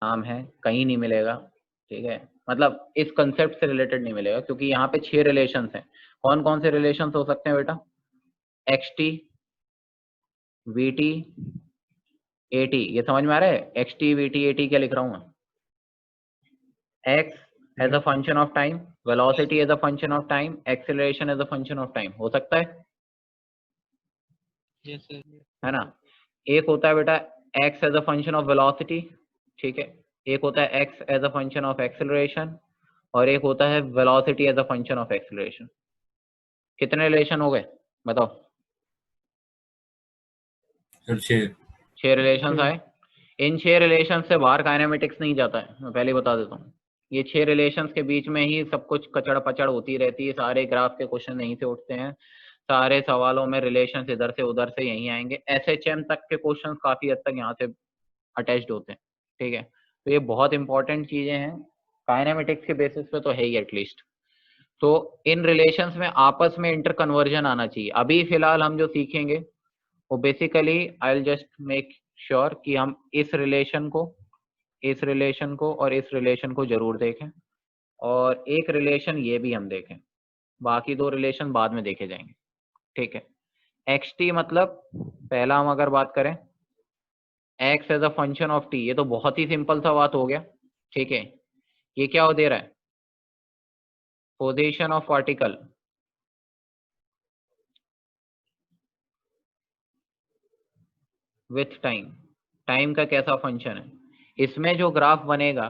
नाम है, कहीं नहीं मिलेगा, ठीक है, मतलब इस कंसेप्ट से रिलेटेड नहीं मिलेगा, क्योंकि यहाँ पे 6 रिलेशंस हैं। कौन कौन से रिलेशंस हो सकते हैं बेटा? X T, we T, A T, ये समझ में आ रहा है? X T, we T, A T क्या लिख रहा हूँ मैं? x as a function of time, velocity as a function of time, acceleration as a function of time, हो सकता है? yes sir, है ना? एक होता है बेटा x as a function of velocity, ठीक है, एक होता है x as a function of acceleration, और एक होता है velocity as a function of acceleration। कितने रिलेशन हो गए बताओ? सर 6। 6 रिलेशन आए। इन 6 रिलेशन से बाहर काइनेमेटिक्स नहीं जाता है, मैं पहले बता देता हूँ। ये 6 रिलेशंस के बीच में ही सब कुछ कचड़ पचड़ होती रहती है, सारे ग्राफ के क्वेश्चन यहीं से उठते हैं, सारे सवालों में रिलेशंस इधर से उधर से यहीं आएंगे। एसएचएम तक के क्वेश्चन काफी हद तक यहाँ से अटैच्ड होते हैं, ठीक है। तो ये बहुत इंपॉर्टेंट चीजें हैं, काइनेमेटिक्स के बेसिस पे तो है ही एटलीस्ट। तो इन रिलेशंस में आपस में इंटर कन्वर्जन आना चाहिए। अभी फिलहाल हम जो सीखेंगे वो basically I will just make sure कि हम इस रिलेशन को, इस रिलेशन को और इस रिलेशन को जरूर देखें, और एक रिलेशन ये भी हम देखें, बाकी 2 रिलेशन बाद में देखे जाएंगे, ठीक है। एक्स टी मतलब पहला हम अगर बात करें x as a function of t, ये तो बहुत ही सिंपल सा बात हो गया, ठीक है। ये क्या हो दे रहा है? Position of particle with time, time का कैसा फंक्शन है। इसमें जो ग्राफ बनेगा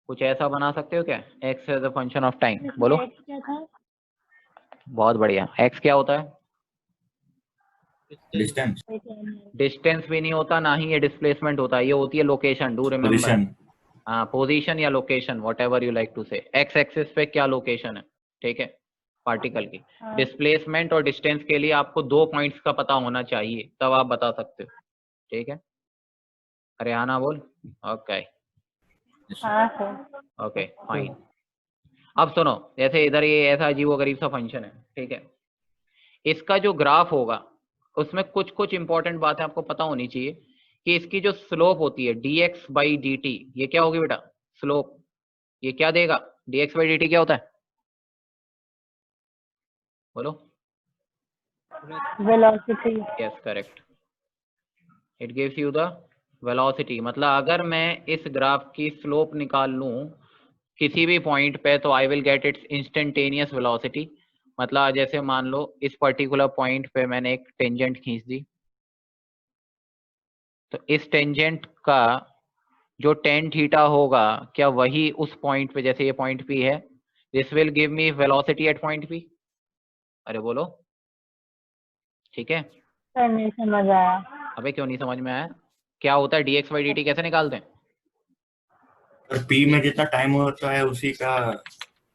कुछ ऐसा बना सकते हो क्या? X as a function of time, बोलो। क्या था? बहुत बढ़िया। एक्स क्या होता है? डिस्टेंस, डिस्टेंस भी नहीं होता, ना ही ये डिस्प्लेसमेंट होता है, ये होती है लोकेशन। Do remember, position. हाँ, पोजीशन या location, whatever you like to say. X axis पे क्या लोकेशन है, ठीक है, पार्टिकल की। डिस्प्लेसमेंट और डिस्टेंस के लिए आपको 2 पॉइंट्स का पता होना चाहिए, तब आप बता सकते हो, ठीक है। अरे आना बोल। ओके हाँ सर। Okay fine. अब सुनो, जैसे इधर ये ऐसा अजीबोगरीब सा फंक्शन है, ठीक है, इसका जो ग्राफ होगा उसमें कुछ कुछ इंपॉर्टेंट बातें आपको पता होनी चाहिए कि इसकी जो स्लोप होती है dx बाई डी टी, ये क्या होगी बेटा? स्लोप। ये क्या देगा? dx बाई डी टी क्या होता है, बोलो। Velocity. Yes correct, it gives you the velocity. मतलब अगर मैं इस ग्राफ की स्लोप निकाल लूं किसी भी पॉइंट पे, तो I will get it's instantaneous velocity. मतलब जैसे मान लो इस पर्टिकुलर पॉइंट पे मैंने एक टेंजेंट खींच दी, तो इस टेंजेंट का जो टेन थीटा होगा, क्या वही उस पॉइंट पे, जैसे ये पॉइंट पी है, this will give me velocity at point P. अरे बोलो, ठीक है। सर नहीं समझ आया। अबे क्यों नहीं समझ में आया? क्या होता है dx बाई dt, कैसे निकालते हैं? और पी में जितना टाइम होता है उसी का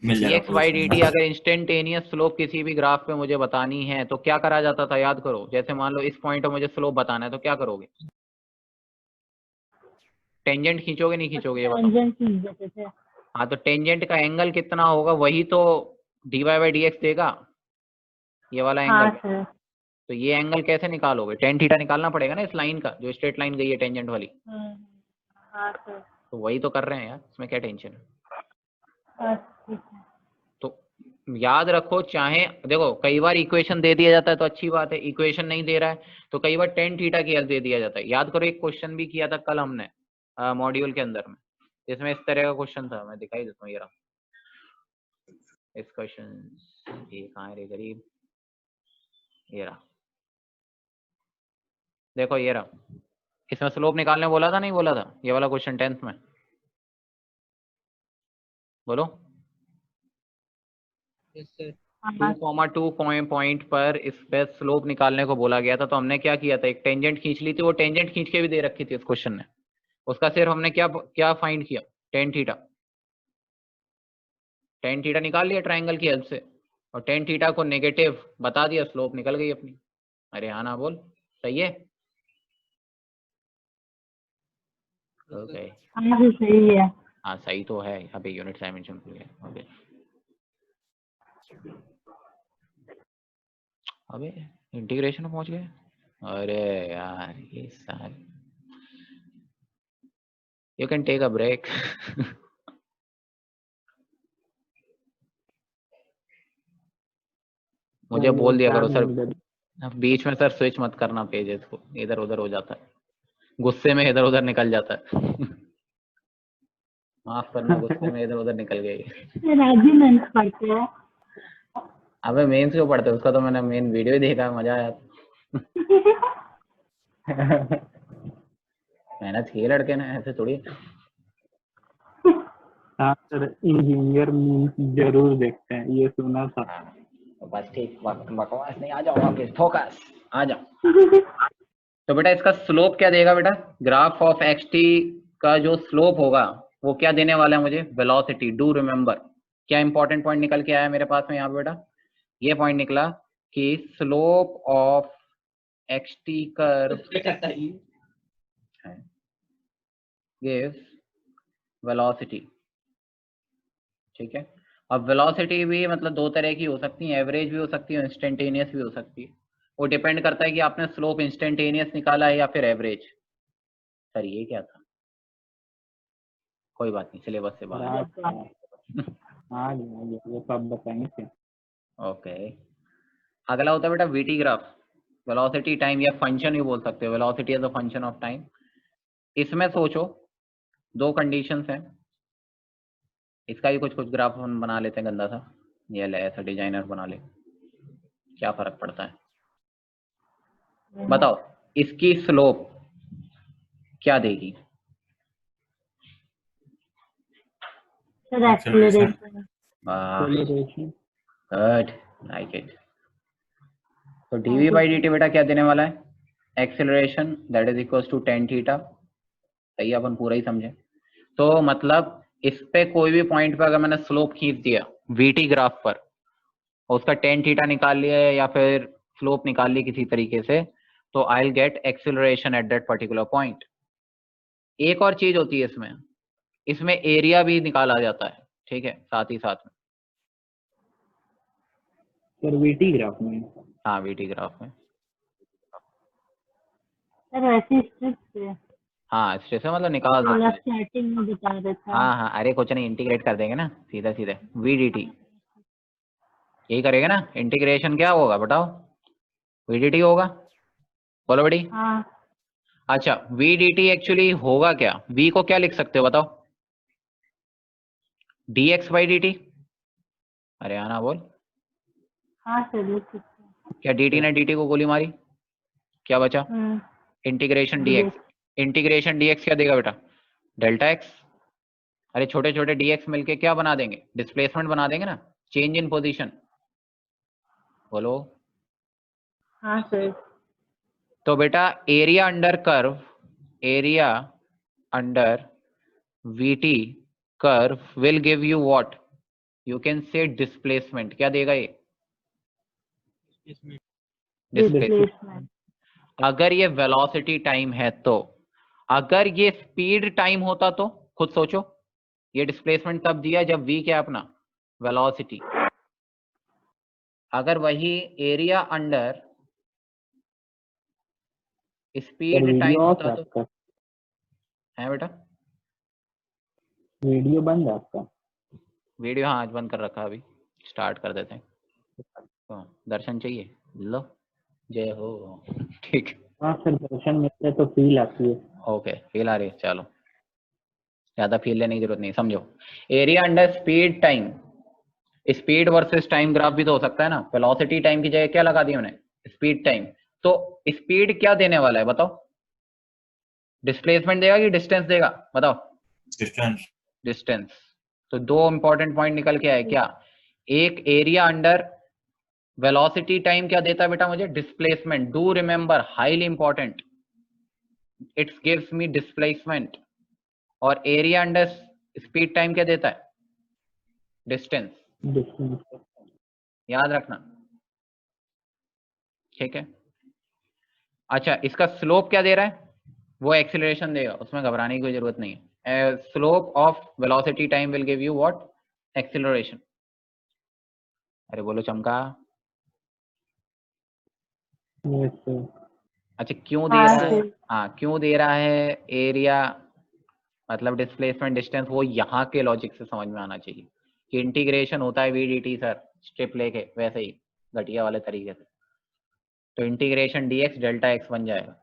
मिल जाएगा dx बाई dt पोजीशन। अगर इंस्टेंटेनियस स्लोप किसी भी ग्राफ पे मुझे बतानी है तो क्या करा जाता था, याद करो। जैसे मान लो इस पॉइंट पे मुझे स्लोप बताना है, तो क्या करोगे? टेंजेंट खींचोगे नहीं खींचोगे, ये बताओ। टेंजेंट खींच देते थे। हाँ, तो टेंजेंट का एंगल कितना होगा, वही तो dy बाई dx देगा, ये वाला हाँ एंगल। सर। तो ये एंगल कैसे निकालोगे? टेन थीटा निकालना पड़ेगा ना इस लाइन का, जो स्ट्रेट लाइन गई है टेंजेंट वाली। हाँ सर। तो वही तो कर रहे हैं यार, इसमें क्या टेंशन है। हाँ, ठीक है। तो याद रखो, चाहे देखो कई बार इक्वेशन दे दिया जाता है तो अच्छी बात है, इक्वेशन नहीं दे रहा है तो कई बार टेन थीटा की हेल्प दे दिया जाता है। याद करो एक क्वेश्चन भी किया था कल हमने मॉड्यूल के अंदर में, जिसमें इस तरह का क्वेश्चन था, मैं दिखाई देता हूँ, ये रहा इस क्वेश्चन। ये कहाँ है रे गरीब, ये रहा, देखो ये रहा। इसमें स्लोप निकालने बोला था नहीं बोला था, ये वाला क्वेश्चन 10th में, बोलो। yes sir, 2,2 पॉइंट पर इस पे स्लोप निकालने को बोला गया था, तो हमने क्या किया था, एक टेंजेंट खींच ली थी, वो टेंजेंट खींच के भी दे रखी थी इस क्वेश्चन ने, उसका सिर्फ हमने क्या क्या फाइंड किया, टेन थीटा। टेन थीटा निकाल लिया ट्राइंगल की हेल्प से, और टेन थीटा को नेगेटिव बता दिया, स्लोप निकल गई अपनी। अरे हाँ ना बोल, सही है। ओके हाँ जी सही है। हाँ सही तो है, अभी यूनिट डायमेंशन है। ओके अबे इंटीग्रेशन में पहुंच गए। अरे यार ये सारे, You can take a break. मुझे बोल दिया करो सर, बीच में सर स्विच मत करना पेजेस को, इधर उधर हो जाता है, गुस्से में इधर उधर निकल जाता है। माफ करना, गुस्से में इधर उधर निकल गई। राजी मेंस पढ़ते हैं। अबे मेंस क्यों पढ़ते, उसका तो मैंने मेन वीडियो ही देखा, मजा आया। मेहनत की लड़के ने, ऐसे थोड़ी। हाँ सर, इंजीनियर मीम्स जरूर देखते हैं, ये सुना था। तो बस ठीक, बकवास नहीं, आ जाओ वापस, फोकस, आ जाओ। तो बेटा इसका स्लोप क्या देगा बेटा, ग्राफ ऑफ एक्स टी का जो स्लोप होगा वो क्या देने वाला है मुझे, वेलोसिटी। डू रिमेम्बर, क्या इंपॉर्टेंट पॉइंट निकल के आया मेरे पास में यहाँ पे बेटा, ये पॉइंट निकला कि slope of x T curve gives velocity. ठीक है, अब वेलोसिटी भी मतलब दो तरह की हो सकती है, एवरेज भी हो सकती है, इंस्टेंटेनियस भी हो सकती है। वो डिपेंड करता है कि आपने स्लोप इंस्टेंटेनियस निकाला है या फिर एवरेज। सर ये क्या था, कोई बात नहीं, सिलेबस से बाहर। आगे ये सब बताएंगे। ओके, अगला होता है बेटा वीटी ग्राफ, वेलोसिटी टाइम या फंक्शन भी बोल सकते हो, velocity as a function of time. इसमें सोचो दो कंडीशंस हैं, इसका भी कुछ कुछ ग्राफ हम बना लेते हैं, गंदा सा, ये ले ऐसा डिजाइनर बना ले, क्या फर्क पड़ता है। बताओ इसकी स्लोप क्या देगी, एक्सेलरेशन। Good, like it. तो dv बाई dt बेटा क्या देने वाला है, acceleration, that is equal to tan theta. सही, अपन पूरा ही समझे। तो मतलब इस पे कोई भी पॉइंट पे अगर मैंने स्लोप खींच दिया वीटी ग्राफ पर, और उसका tan थीटा निकाल लिया है या फिर स्लोप निकाल ली किसी तरीके से, तो I will get acceleration at that particular point. एक और चीज होती है इसमें, इसमें एरिया भी निकाला जाता है, ठीक है, साथ ही साथ में। सर वीटी ग्राफ में, हाँ वीटी ग्राफ में, सर वैसे स्ट्रिक्ट है, हाँ स्ट्रेस मतलब निकाल सकते मतलब हैं। स्टार्टिंग में बता देता है। हाँ हाँ, अरे कुछ नहीं, इंटीग्रेट कर देंगे ना सीधे सीधे, वी डी टी यही करेगा ना, इंटीग्रेशन क्या होगा बताओ, वी डी टी होगा, बोलो बड़ी। हाँ अच्छा वी डी टी एक्चुअली होगा क्या, v को क्या लिख सकते हो बताओ, D x by d T. अरे आना बोल, हाँ सर लिख सकते हैं। क्या डी टी ने डी टी को गोली मारी, क्या बचा, integration D x. Integration D x क्या देगा बेटा, डेल्टा एक्स। अरे छोटे छोटे डी एक्स मिलके क्या बना देंगे, डिस्प्लेसमेंट बना देंगे ना, चेंज इन पोजीशन, बोलो। हाँ सर। तो बेटा area under curve, area under VT curve will give you what, you can say displacement. क्या देगा ये, डिस्प्लेसमेंट। अगर ये वेलोसिटी टाइम है तो, अगर ये स्पीड टाइम होता तो खुद सोचो, ये डिस्प्लेसमेंट तब दिया जब v क्या अपना वेलोसिटी, अगर वही एरिया अंडर स्पीड टाइम होता तो, है बेटा वीडियो बंद है आपका, वीडियो हाँ आज बंद कर रखा, अभी स्टार्ट कर देते हैं। तो दर्शन चाहिए, लो जय हो। ठीक, हाँ सर दर्शन मिलते हैं तो फील आती है। ओके फील आ रही है, चलो ज्यादा फील लेने की जरूरत नहीं, समझो area under speed time, speed versus time graph भी तो हो सकता है ना, वेलोसिटी टाइम की जगह क्या लगा दी हमने, स्पीड टाइम। तो स्पीड क्या देने वाला है बताओ, डिस्प्लेसमेंट देगा कि डिस्टेंस देगा बताओ, डिस्टेंस। डिस्टेंस। तो दो इंपॉर्टेंट पॉइंट निकल के आए क्या, एक एरिया अंडर वेलोसिटी टाइम क्या देता है बेटा मुझे, displacement. Do remember, highly important, it's gives me displacement. और एरिया अंडर स्पीड टाइम क्या देता है, डिस्टेंस, याद रखना, ठीक है। अच्छा इसका स्लोप क्या दे रहा है, वो एक्सीलरेशन देगा, उसमें घबराने की कोई जरूरत नहीं है। Slope of velocity time will give you what, acceleration. अरे बोलो चमका। अच्छा क्यों दे रहा है, हाँ क्यों दे रहा है एरिया मतलब डिस्प्लेसमेंट डिस्टेंस वो यहाँ के लॉजिक से समझ में आना चाहिए कि इंटीग्रेशन होता है VDT सर स्ट्रिप लेके, वैसे ही घटिया वाले तरीके से। तो इंटीग्रेशन dx डेल्टा x बन जाएगा।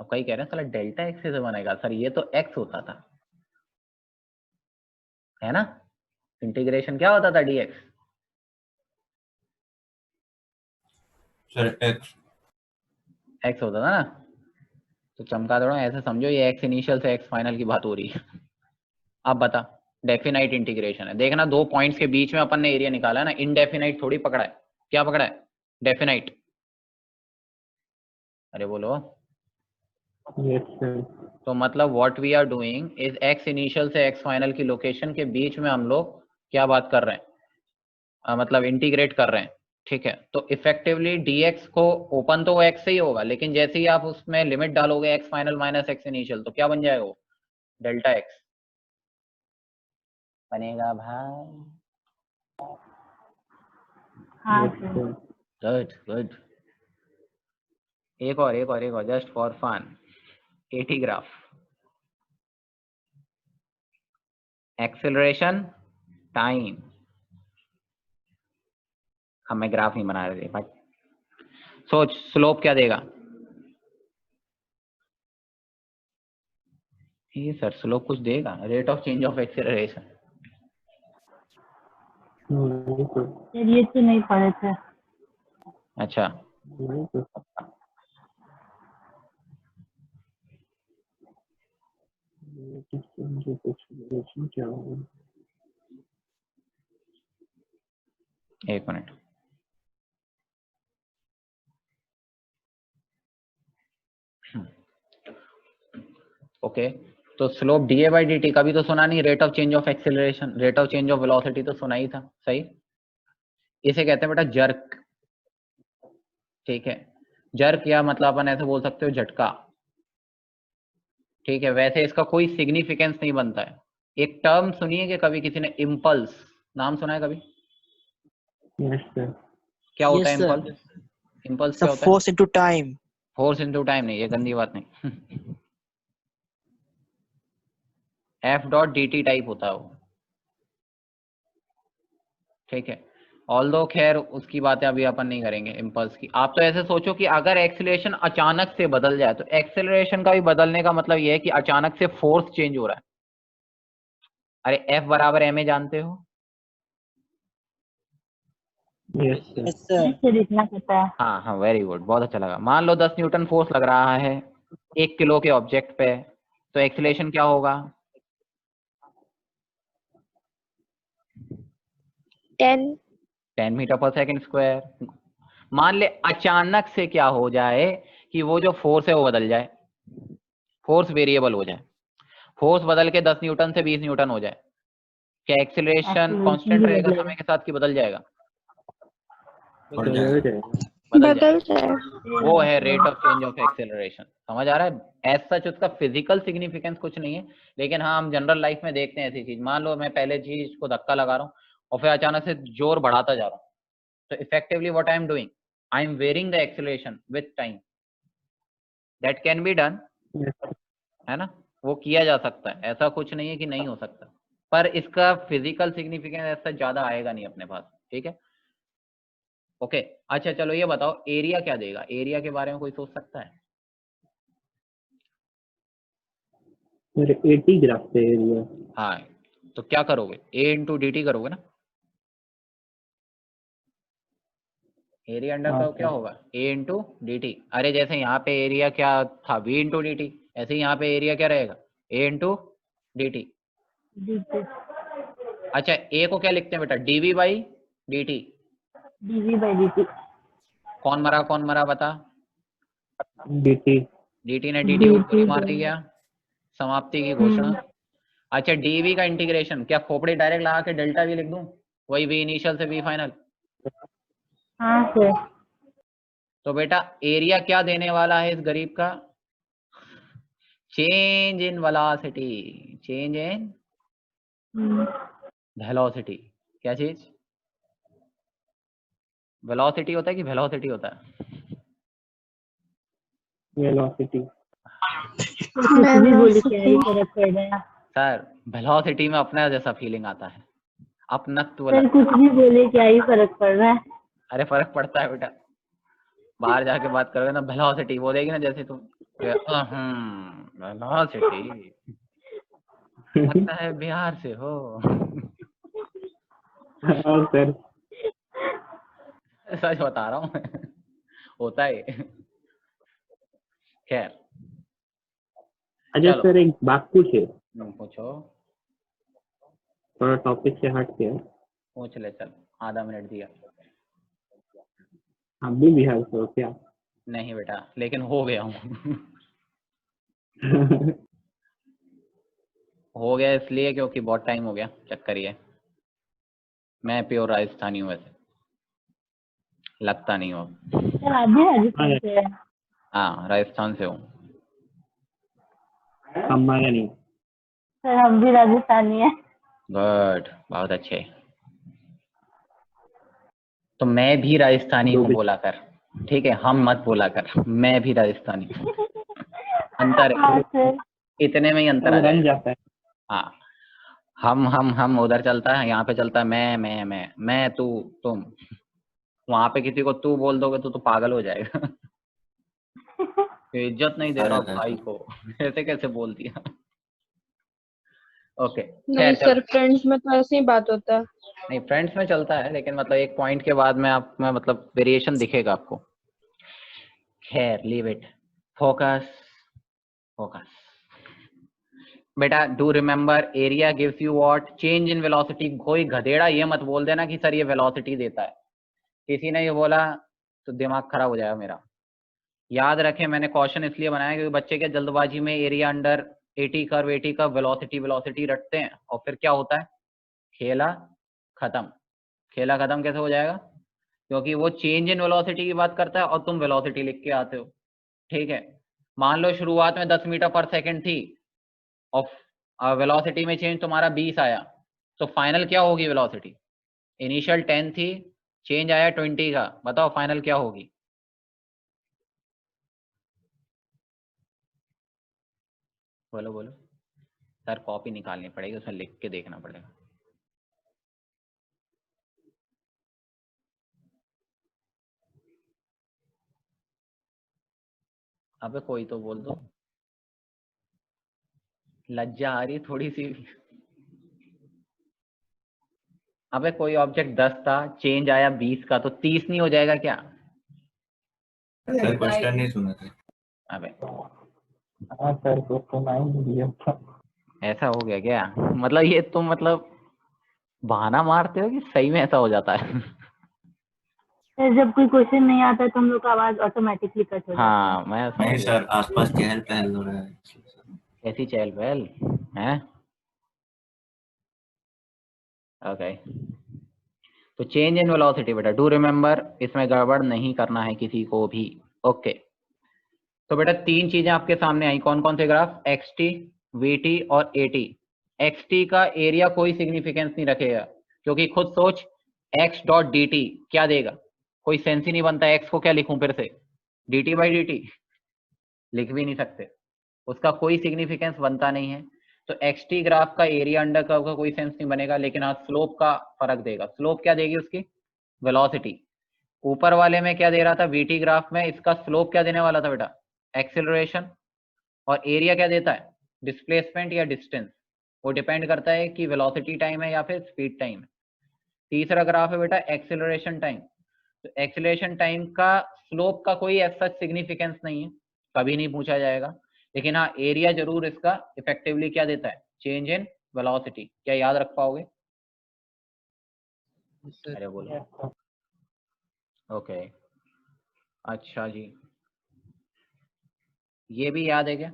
अब कई कह रहे हैं साला डेल्टा x से बनेगा, सर ये तो x होता था, है ना? इंटीग्रेशन क्या होता था dx? सर x होता था ना। तो चमका दो, ऐसे समझो ये x इनिशियल से x फाइनल की बात हो रही है। अब बता, डेफिनाइट इंटीग्रेशन है, देखना 2 पॉइंट्स के बीच में अपन ने एरिया निकाला है ना, इनडेफिनाइट थोड़ी पकड़ा है। क्या पकड़ा है? डेफिनाइट। अरे बोलो। Yes sir. तो मतलब what we are doing is x initial से x फाइनल की लोकेशन के बीच में हम लोग क्या बात कर रहे हैं, मतलब इंटीग्रेट कर रहे हैं। ठीक है, तो इफेक्टिवली dx को ओपन तो वो x से ही होगा, लेकिन जैसे ही आप उसमें लिमिट डालोगे x final minus x initial, तो क्या बन जाएगा वो? डेल्टा x बनेगा भाई। हाँ yes sir. Sir. Good good. एक और just for fun, AT graph, acceleration time. हमें ग्राफ नहीं बना रहे भाई। सोच स्लोप क्या देगा? ये सर स्लोप कुछ देगा, rate of change of acceleration. नहीं सर। सर ये तो नहीं पढ़े थे। अच्छा, नहीं सर। क्या होगा? एक मिनट। ओके, तो स्लोप da/dt कभी तो सुना नहीं, rate of change of acceleration, rate of change of velocity तो सुना ही था, सही? इसे कहते हैं बेटा जर्क। ठीक है, जर्क या मतलब अपन ऐसे बोल सकते हो झटका। ठीक है, वैसे इसका कोई सिग्निफिकेंस नहीं बनता है। एक टर्म सुनिए कि कभी किसी ने, इम्पल्स, नाम सुना है कभी? Yes sir. क्या होता है Yes, sir. Impulse? Impulse It's क्या a होता है? force into time. Force into time नहीं, ये गंदी बात नहीं। F.dt टाइप होता है वो। ठीक है, ऑल्दो खैर उसकी बातें अभी अपन नहीं करेंगे इम्पल्स की। आप तो ऐसे सोचो कि अगर एक्सेलरेशन अचानक से बदल जाए, तो एक्सेलरेशन का भी बदलने का मतलब ये है कि अचानक से फोर्स चेंज हो रहा है। अरे F बराबर ma जानते हो? Yes sir. Yes, sir. नहीं सर इतना पता है। हाँ हाँ, वेरी गुड, बहुत अच्छा लगा। मान लो 10 न्यूटन फोर्स लग रहा है 1 किलो के ऑब्जेक्ट पे, तो एक्सेलरेशन क्या होगा? 10 मीटर पर सेकंड स्क्वायर। मान ले अचानक से क्या हो जाए कि वो जो फोर्स है वो बदल जाए, फोर्स वेरिएबल हो जाए, फोर्स बदल के 10 न्यूटन से 20 न्यूटन हो जाए, क्या एक्सेलरेशन Acceleration कांस्टेंट भी रहेगा बदलेगा। समय के साथ कि बदल जाएगा? बढ़ जाएगा। बदल जाएगा। वो है rate of change of acceleration. समझ आ रहा है? एज सच उसका फिजिकल सिग्निफिकेंस कुछ नहीं है, लेकिन हाँ हम जनरल लाइफ में देखते हैं ऐसी चीज। मान लो मैं पहले चीज को धक्का लगा रहा हूँ और फिर अचानक से जोर बढ़ाता जा रहा हूँ, तो effectively what I am doing, I am wearing the acceleration with time. That can be done, है ना? वो किया जा सकता है, ऐसा कुछ नहीं है कि नहीं हो सकता, पर इसका फिजिकल सिग्निफिकेंस ऐसा ज्यादा आएगा नहीं अपने पास। ठीक है, ओके। अच्छा चलो ये बताओ एरिया क्या देगा? एरिया के बारे में कोई सोच सकता है? मेरे 80 ग्राफ पे एरिया। हाँ, तो क्या करोगे? a/dt करोगे ना? एरिया अंडर हाँ कर्व क्या सर। होगा? a/dt। अरे जैसे यहाँ पे एरिया क्या था, v/dt, ऐसे ही यहाँ पे एरिया क्या रहेगा? a/dt। dt अच्छा, a को क्या लिखते हैं बेटा? dv/dt। dv/dt। कौन मरा बता? dt। dt ने dt को गोली मार दी dt क्या? समाप्ति की घोषणा। अच्छा, dv का इंटीग्रेशन क्या खोपड़ी डायरेक्ट लगा के डेल्टा v लिख दूं? वही v इनिशियल से v फाइनल। हाँ सर। तो बेटा एरिया क्या देने वाला है इस गरीब का? Change in velocity. Change in velocity. क्या चीज? वेलोसिटी होता है कि वेलोसिटी होता है? वेलोसिटी। कुछ भी बोले क्या ही फर्क पड़ रहा है। सर वेलोसिटी में अपना जैसा फीलिंग आता है, अपनत्व सर लगता कुछ भी बोले क्या ही फर्क पड़ रहा है। है। अरे फर्क पड़ता है बेटा, बाहर जाके बात करोगे ना वेलोसिटी बोलेगी ना, जैसे तुम वेलोसिटी लगता है बिहार से हो। हाँ सर। सच बता रहा हूँ मैं, होता है। खैर अच्छा चलो सर, एक बात पूछे, पूछो, थोड़ा टॉपिक से हट के। पूछ ले चल, आधा मिनट दिया। आप भी बिहार से हो क्या? नहीं बेटा, लेकिन हो गया हूँ। हो गया इसलिए क्योंकि बहुत टाइम हो गया, चक्कर ये मैं प्योर राजस्थानी हूँ, वैसे लगता नहीं हो। सर आप भी राजस्थान से हैं? हाँ राजस्थान से हूँ। हमारा नहीं। सर हम भी राजस्थानी हैं। गुड, बहुत अच्छे। तो मैं भी राजस्थानी दो हूँ बोला कर, ठीक है, हम मत बोला कर, मैं भी राजस्थानी हूँ। अंतर है, हाँ सर। इतने में ही अंतर आ वो रन जाएगा। जाता है। हाँ, हम उधर चलता है, यहाँ पे चलता है मैं तू तुम। वहां पे किसी को तू बोल दोगे तो पागल हो जाएगा। इज्जत नहीं दे रहा भाई को, ऐसे कैसे बोल दिया। ओके नहीं खैर चलो। सर, फ्रेंड्स में तो ऐसे ही बात होता है। नहीं फ्रेंड्स में चलता है, लेकिन मतलब एक पॉइंट के बाद में आप में मतलब वेरिएशन दिखेगा आपको। खैर लीव इट, फोकस फोकस। बेटा do remember area gives you what, change in velocity. कोई गधेड़ा ये मत बोल देना कि सर ये वेलोसिटी देता है, किसी ने ये बोला तो दिमाग खराब हो जाएगा मेरा। याद रखें, मैंने क्वेश्चन इसलिए बनाया क्योंकि बच्चे के जल्दबाजी में एरिया अंडर 80 कर्व 80 का वेलोसिटी वेलोसिटी रटते हैं, और फिर क्या होता है, खेला खत्म। खेला खत्म कैसे हो जाएगा, क्योंकि वो चेंज इन वेलोसिटी की बात करता है और तुम वेलोसिटी लिख के आते हो। ठीक है, मान लो शुरुआत में 10 मीटर पर सेकंड थी और वेलोसिटी में चेंज तुम्हारा 20 आया, तो फाइनल क्या होगी वेलोसिटी। इनिशियल 10 थी, चेंज आया 20 का, बताओ फाइनल क्या होगी। बोलो बोलो। सर कॉपी निकालनी पड़ेगी, उसमें लिख के देखना पड़ेगा। अबे कोई तो बोल दो, लज्जा आ रही थोड़ी सी। अबे कोई ऑब्जेक्ट 10 था, चेंज आया 20 का, तो 30 नहीं हो जाएगा क्या। सर क्वेश्चन नहीं सुना था। अबे हाँ सर, तो सुना ही नहीं दिया था। ऐसा हो गया क्या, मतलब ये तुम मतलब बहाना मारते हो कि सही में ऐसा हो जाता है। सर जब कोई क्वेश्चन नहीं आता तो हम लोग का आवाज ऑटोमेटिकली कट हो जाता है। हाँ मैं समझ नहीं गया। सर, आसपास चहल पहल हो रहा है। कैसी चहल पहल है। ओके, तो चेंज इन वेलोसिटी बेटा डू रिमेम्बर, इसमें गड़बड़ नहीं करना है किसी को भी। ओके तो बेटा तीन चीजें आपके सामने आई, कौन कौन से graph, x T, we T और ए टी। एक्स टी का एरिया कोई सिग्निफिकेंस नहीं रखेगा, क्योंकि खुद सोच एक्स डॉट डी टी क्या देगा, कोई सेंस ही नहीं बनता। एक्स को क्या लिखूं फिर से, D T by d T लिख भी नहीं सकते, उसका कोई सिग्निफिकेंस बनता नहीं है। तो एक्स टी ग्राफ का एरिया अंडर कर्व का कोई सेंस नहीं बनेगा, लेकिन हाँ स्लोप का फर्क देगा। स्लोप क्या देगी उसकी, वेलोसिटी। ऊपर वाले में क्या दे रहा था, वीटी ग्राफ में इसका स्लोप क्या देने वाला था बेटा, एक्सेलरेशन। और एरिया क्या देता है, डिस्प्लेसमेंट या डिस्टेंस। वो डिपेंड करता है कि वेलोसिटी टाइम है या फिर स्पीड टाइम है। तीसरा ग्राफ है बेटा एक्सेलरेशन टाइम। तो एक्सेलरेशन टाइम का स्लोप का कोई ऐसा सिग्निफिकेंस नहीं है, कभी नहीं पूछा जाएगा। लेकिन हाँ एरिया जरूर इसका इफेक्टिवली क्या देता है, चेंज इन वेलोसिटी। क्या याद रख पाओगे। अरे बोलो। ओके अच्छा जी, ये भी याद है क्या,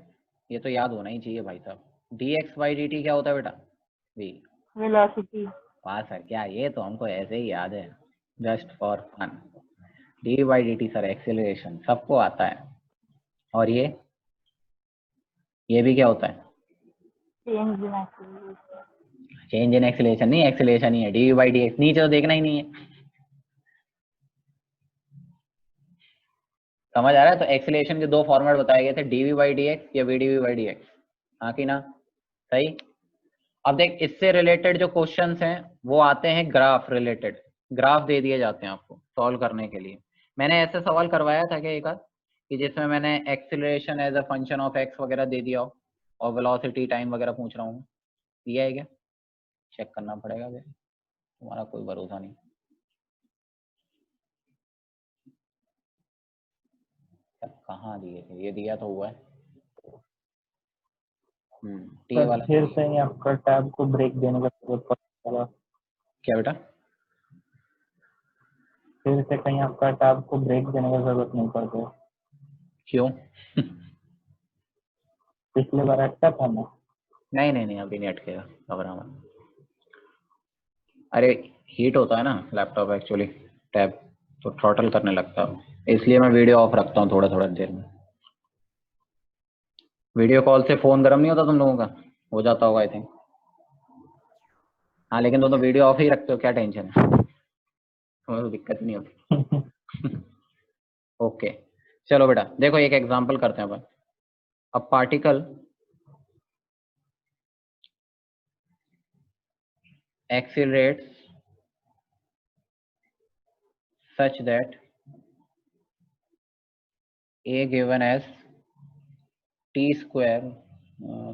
ये तो याद होना ही चाहिए भाई साहब। D x y d t क्या होता है बेटा, वी। वेलोसिटी। वाह सर, क्या ये तो हमको ऐसे ही याद है, just for fun. D by d t sir acceleration सबको आता है। और ये भी क्या होता है, change in acceleration. Change in acceleration नहीं, एक्सेलरेशन ही है। डी बाई डी एक्स नीचे तो देखना ही नहीं है। समझ आ रहा है? तो एक्सीलरेशन के दो फॉर्मेट बताए गए थे, dv/dx या vdv/dx, हाँ कि ना? सही। अब देख, इससे रिलेटेड जो क्वेश्चंस हैं वो आते हैं ग्राफ रिलेटेड, ग्राफ दे दिए जाते हैं आपको सॉल्व करने के लिए। मैंने ऐसे सवाल करवाया था क्या एक आध, कि जिसमें मैंने acceleration as a function of x वगैरह दे दिया हो और वेलोसिटी टाइम वगैरह पूछ रहा हूँ, दिया है क्या? चेक करना पड़ेगा भाई, तुम्हारा कोई भरोसा नहीं। कहाँ दिए थे? ये दिया तो हुआ है। टी सर वाला फिर से ही आपका टैब को ब्रेक देने का जरूरत पड़ेगा। क्या बेटा? फिर से कहीं आपका टैब को ब्रेक देने का जरूरत नहीं पड़ती। क्यों? पिछले बार अच्छा था ना। नहीं नहीं नहीं, अभी नहीं अटकेगा, घबरा मत। अरे हीट होता है ना लैपटॉप एक्चुअली, टैब तो थ्रॉटल करने लगता है, इसलिए मैं वीडियो ऑफ रखता हूँ थोड़ा थोड़ा देर में। वीडियो कॉल से फोन गर्म नहीं होता तुम लोगों का? हो जाता होगा आई थिंक। हाँ लेकिन तुम तो वीडियो ऑफ ही रखते हो, क्या टेंशन है? तुम्हें तो दिक्कत नहीं होती। ओके चलो बेटा, देखो एक एग्जांपल करते हैं अपन। A particle accelerates such that a given as t square,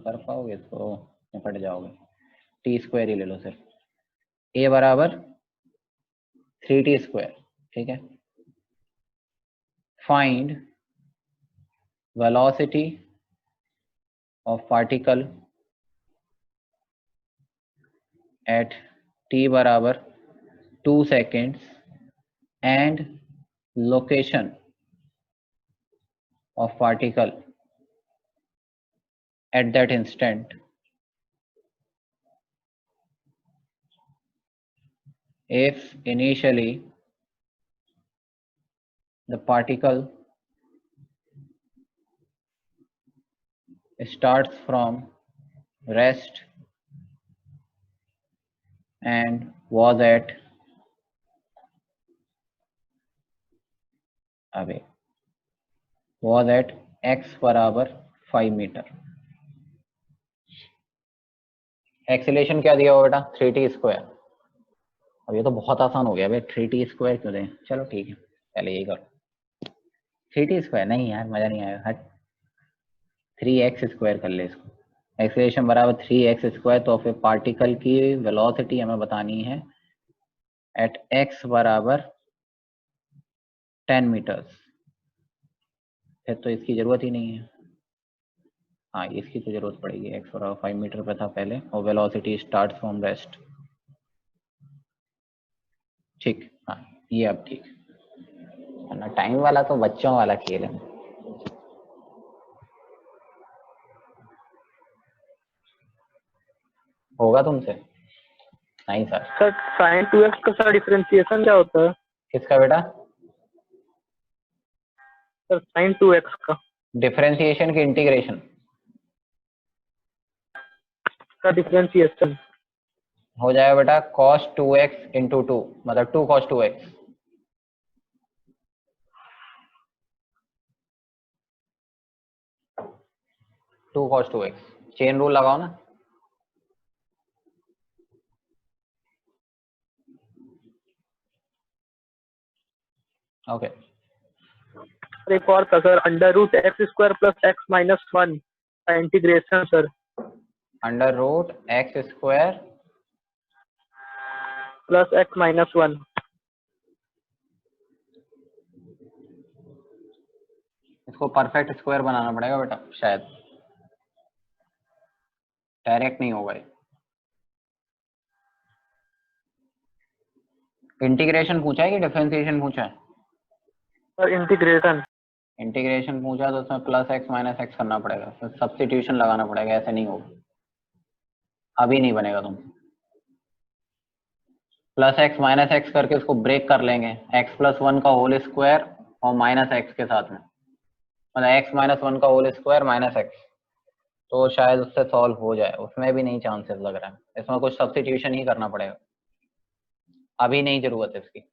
कर पाओगे इसको? निपट जाओगे, टी स्क्वायर ही ले लो सिर्फ, a बराबर 3t स्क्वायर, ठीक है। Find velocity of particle at t बराबर 2 seconds and location of particle at that instant if initially the particle starts from rest and was at x बराबर 5 मीटर। एक्सीलरेशन क्या दिया हुआ बेटा? 3t square. अब ये तो बहुत आसान हो गया भाई, 3t स्क्वायर क्यों दें? चलो ठीक है, पहले यही करो। 3t स्क्वायर नहीं यार, मजा नहीं आएगा, हट। 3x स्क्वायर कर ले इसको। एक्सीलरेशन बराबर 3x स्क्वायर, तो फिर पार्टिकल की वेलोसिटी हमें बतानी है एट x बराबर 10 मीटर्स। फिर तो इसकी जरूरत ही नहीं है, हाँ इसकी तो जरूरत पड़ेगी। x बराबर 5 मीटर पे था पहले, और वेलोसिटी स्टार्ट फ्रॉम रेस्ट, ठीक। हाँ ये अब ठीक है, टाइम वाला तो बच्चों वाला खेल है। होगा तुमसे? नहीं सर। सर sin 2x का सर डिफरेंशिएशन क्या होता है? किसका बेटा? सर sin 2x का डिफरेंशिएशन की इंटीग्रेशन का डिफरेंशिएशन हो जाएगा बेटा cos 2x इंटू 2, मतलब 2 cos 2x। Two cos 2x, chain rule लगाओ ना। ओके एक और था sir, under root x square plus x minus 1 का integration sir. Under root x square plus x minus 1। इसको परफेक्ट स्क्वायर बनाना पड़ेगा बेटा, शायद डायरेक्ट नहीं होगा ये। इंटीग्रेशन पूछा है कि डिफरेंशिएशन पूछा है? Sir integration. इंटीग्रेशन पूछा तो उसमें प्लस एक्स माइनस एक्स करना पड़ेगा, तो सब्स्टिट्यूशन लगाना पड़ेगा, ऐसे नहीं होगा, अभी नहीं बनेगा। तुम प्लस एक्स माइनस एक्स करके उसको ब्रेक कर लेंगे, एक्स प्लस 1 का होल स्क्वायर और माइनस एक्स के साथ में, मतलब एक्स माइनस 1 का होल स्क्वायर माइनस एक्स, तो शायद उससे सॉल्व हो जाए। उसमें भी नहीं चांसेस लग रहा है, इसमें कुछ सब्स्टिट्यूशन ही करना पड़ेगा, अभी नहीं जरूरत है इसकी।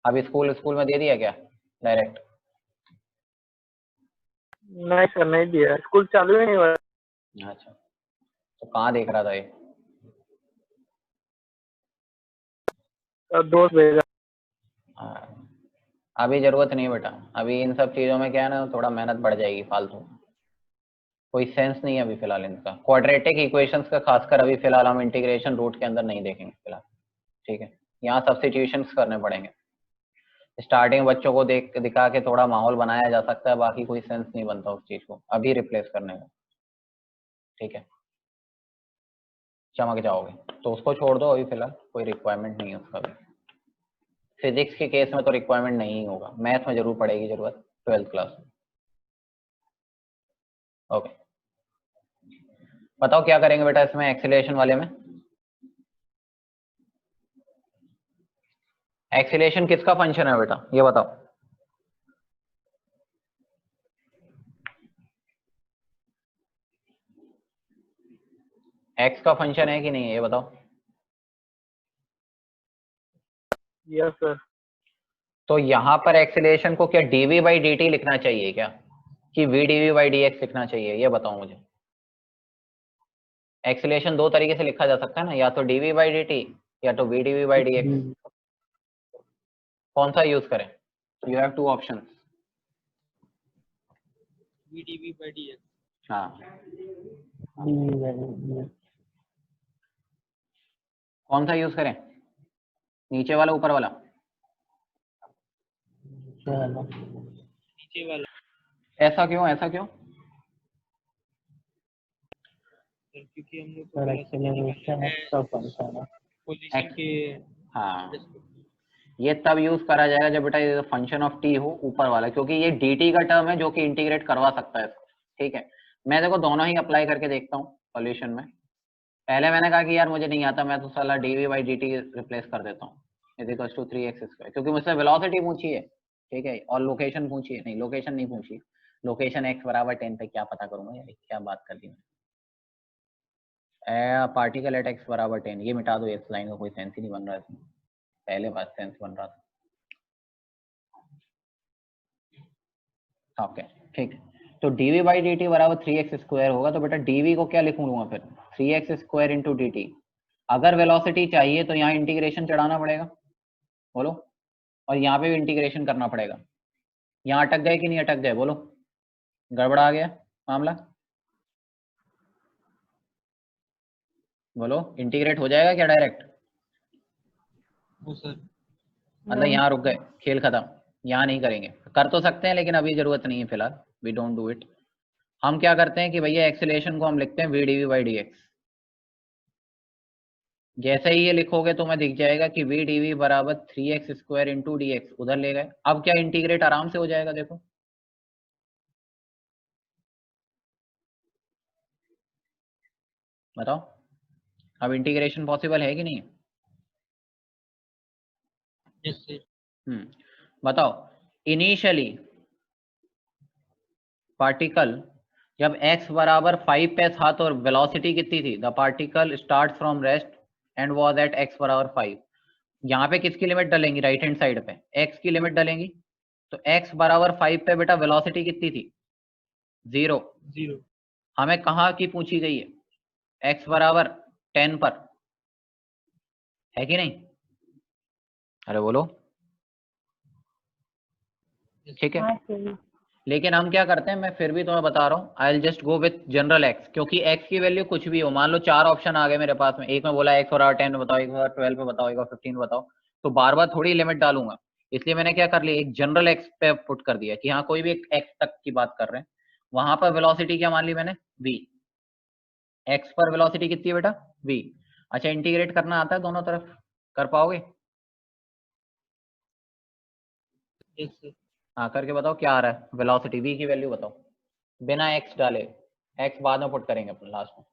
अभी स्कूल में दे दिया क्या डायरेक्ट? नहीं सर, नहीं दिया, स्कूल चालू ही नहीं हुआ। अच्छा, तो कहाँ देख रहा था ये? दोस्त भेजा। हाँ, अभी जरूरत नहीं बेटा, अभी इन सब चीजों में क्या है ना, थोड़ा मेहनत बढ़ जाएगी फालतू, कोई सेंस नहीं है अभी फिलहाल इनका। क्वाड्रेटिक इक्वेशंस का खासकर अभी फिलहाल हम इंटीग्रेशन रूट के अंदर नहीं देखेंगे फिलहाल, ठीक है। यहाँ सब्स्टिट्यूशंस करने पड़ेंगे। स्टार्टिंग बच्चों को देख दिखा के थोड़ा माहौल बनाया जा सकता है, बाकी कोई सेंस नहीं बनता उस चीज को अभी रिप्लेस करने का, ठीक है। चमक जाओगे तो उसको छोड़ दो, अभी फिलहाल कोई रिक्वायरमेंट नहीं है उसका भी। फिजिक्स के केस में तो रिक्वायरमेंट नहीं होगा, मैथ में जरूर पड़ेगी जरूरत 12th क्लास में। ओके, बताओ क्या करेंगे बेटा इसमें एक्सीलरेशन वाले में? एक्सीलरेशन किसका फंक्शन है बेटा, ये बताओ। एक्स का फंक्शन है कि नहीं है, ये बताओ। Yes sir. तो यहां पर एक्सीलरेशन को क्या डीवी बाई डी टी लिखना चाहिए क्या, कि v dv by d x लिखना चाहिए, ये बताओ मुझे। एक्सीलरेशन दो तरीके से लिखा जा सकता है ना, या तो डीवी बाई डी टी या तो v dv by d x. कौन सा यूज करें? You have two option. हाँ, कौन सा यूज करें, नीचे वाला ऊपर वाला? नीचे वाला। ऐसा क्यों, ऐसा क्यों? क्योंकि हम लोग को पोजीशन के। हाँ, ये तब यूज करा जाएगा जब बेटा फंक्शन ऑफ टी हो ऊपर वाला, क्योंकि ये dt का टर्म है जो कि इंटीग्रेट करवा सकता है इसको, ठीक है। मैं देखो दोनों ही अप्लाई करके देखता हूँ सॉल्यूशन में। पहले मैंने कहा कि यार मुझे नहीं आता, मैं तो साला dv बाई dt रिप्लेस कर देता हूँ, इज इक्वल्स टू 3x², क्योंकि मुझसे वेलोसिटी पूछी है, ठीक है, और लोकेशन पूछी है, नहीं लोकेशन नहीं पूछी, लोकेशन x बराबर 10 पे क्या पता करूंगा यार, क्या बात कर दी मैं। पार्टिकल एट x बराबर 10, ये मिटा दो, इस लाइन का कोई सेंस ही नहीं बन रहा है इसमें, पहले बात सेंस बन रहा था। ओके, ठीक है। तो dv बाई डी टी बराबर 3x² होगा, तो बेटा dv को क्या लिखूंगा फिर, 3x² इंटू डी टी। अगर वेलोसिटी चाहिए तो यहाँ इंटीग्रेशन चढ़ाना पड़ेगा, बोलो, और यहाँ पे भी इंटीग्रेशन करना पड़ेगा। यहाँ अटक गए कि नहीं अटक गए, बोलो, गड़बड़ा गया मामला, बोलो, इंटीग्रेट हो जाएगा क्या डायरेक्ट? सर मतलब यहाँ रुक गए, खेल खत्म, यहाँ नहीं करेंगे, कर तो सकते हैं लेकिन अभी जरूरत नहीं है फिलहाल, वी डोंट डू इट। हम क्या करते हैं कि भैया एक्सीलरेशन को हम लिखते हैं v dv by d x. जैसे ही ये लिखोगे तो मैं दिख जाएगा कि वी डीवी बराबर 3x² इंटू डी एक्स, उधर ले गए, अब क्या इंटीग्रेट आराम से हो जाएगा, देखो बताओ, अब इंटीग्रेशन पॉसिबल है कि नहीं? Yes sir. बताओ, इनिशियली पार्टिकल जब x बराबर 5 पे था तो वेलोसिटी कितनी थी, the particle start from rest and was at x बराबर 5। यहाँ पे किसकी लिमिट डालेंगी, राइट हैंड साइड पे x की लिमिट डालेंगी, तो x बराबर 5 पे बेटा वेलोसिटी कितनी थी, 0। हमें कहाँ की पूछी गई है, x बराबर 10 पर, है कि नहीं? अरे बोलो, ठीक है। हाँ सही। लेकिन हम क्या करते हैं, मैं फिर भी तुम्हें बता रहा हूँ, I will just go with general x, क्योंकि x की वैल्यू कुछ भी हो, मान लो 4 ऑप्शन आ गए मेरे पास में, एक में बोला x बराबर 10 बताओ, एक बार 12 पे बताओ, एक बार 15 बताओ, तो बार बार थोड़ी लिमिट डालूंगा, इसलिए मैंने क्या कर लिया, एक जनरल x पे पुट कर दिया कि हाँ कोई भी एक x तक की बात कर रहे हैं, वहां पर वेलोसिटी क्या मान ली मैंने, v। x पर वेलोसिटी कितनी है बेटा, v। अच्छा, इंटीग्रेट करना आता है दोनों तरफ, कर पाओगे? हाँ करके बताओ क्या आ रहा है, वेलोसिटी v की वैल्यू बताओ, बिना x डाले, x बाद में पुट करेंगे अपन लास्ट में।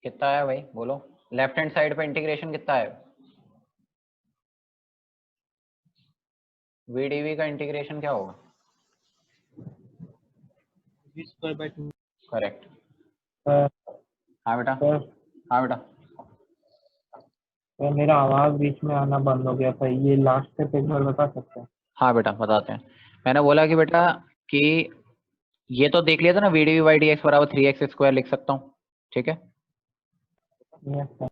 कितना है भाई बोलो, लेफ्ट हैंड साइड पे इंटीग्रेशन कितना है? VdV का इंटीग्रेशन क्या होगा? v²/2। करेक्ट। सर हाँ बेटा, सर हाँ बेटा। सर, मेरा आवाज बीच में आना बंद हो गया था, ये लास्ट स्टेप एक बार बता सकते हैं? हाँ बेटा बताते हैं। मैंने बोला कि बेटा कि ये तो देख लिया था ना, VdV/dx बराबर 3x² लिख सकता हूँ, ठीक है। Yes sir.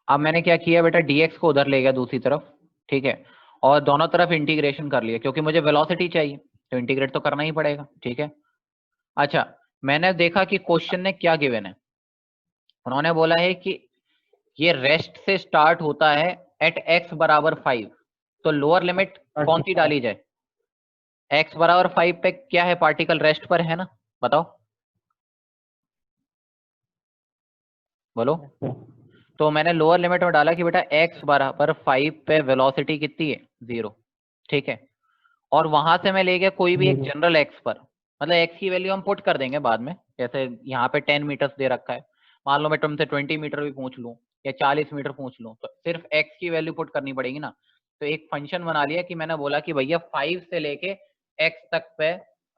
अब मैंने क्या किया बेटा, dx को उधर ले गया दूसरी तरफ, ठीक है, और दोनों तरफ इंटीग्रेशन कर लिया, क्योंकि मुझे वेलोसिटी चाहिए तो इंटीग्रेट तो करना ही पड़ेगा, ठीक है। अच्छा, मैंने देखा कि क्वेश्चन ने क्या गिवन है, उन्होंने बोला है कि ये रेस्ट से स्टार्ट होता है एट x बराबर 5, तो लोअर लिमिट कौन सी डाली जाए? x बराबर 5 पे क्या है, पार्टिकल रेस्ट पर है ना, बताओ बोलो। तो मैंने लोअर लिमिट में डाला कि बेटा x बराबर 5 पे वेलोसिटी कितनी है, 0, ठीक है। और वहां से मैं ले गया कोई भी एक जनरल x पर, मतलब x की वैल्यू हम पुट कर देंगे बाद में, जैसे यहाँ पे 10 मीटर्स दे रखा है, मान लो मैं तुमसे 20 मीटर भी पूछ लूँ या 40 मीटर पूछ लूँ, तो सिर्फ x की वैल्यू पुट करनी पड़ेगी ना। तो एक फंक्शन बना लिया कि मैंने बोला कि भैया 5 से लेके x तक पे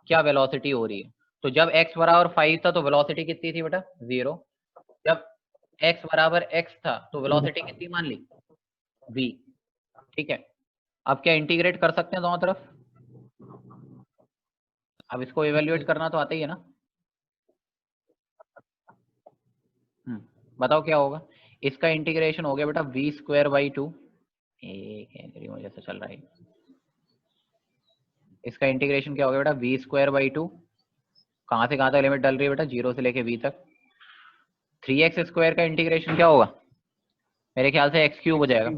क्या वेलोसिटी हो रही है। तो जब x बराबर 5 था तो वेलोसिटी कितनी थी बेटा, 0। जब x बराबर x था तो वेलोसिटी कितनी मान ली, v, ठीक है। अब क्या इंटीग्रेट कर सकते हैं दोनों तरफ? अब इसको इवेल्युएट करना तो आता ही है ना। बताओ क्या होगा, इसका इंटीग्रेशन हो गया बेटा v²/2, एक वजह से चल रहा है, इसका इंटीग्रेशन क्या हो गया बेटा, v²/2, कहां से कहां तक लिमिट डल रही है बेटा, 0 से लेके v तक। 3x² का इंटीग्रेशन क्या होगा, मेरे ख्याल से x³ हो जाएगा।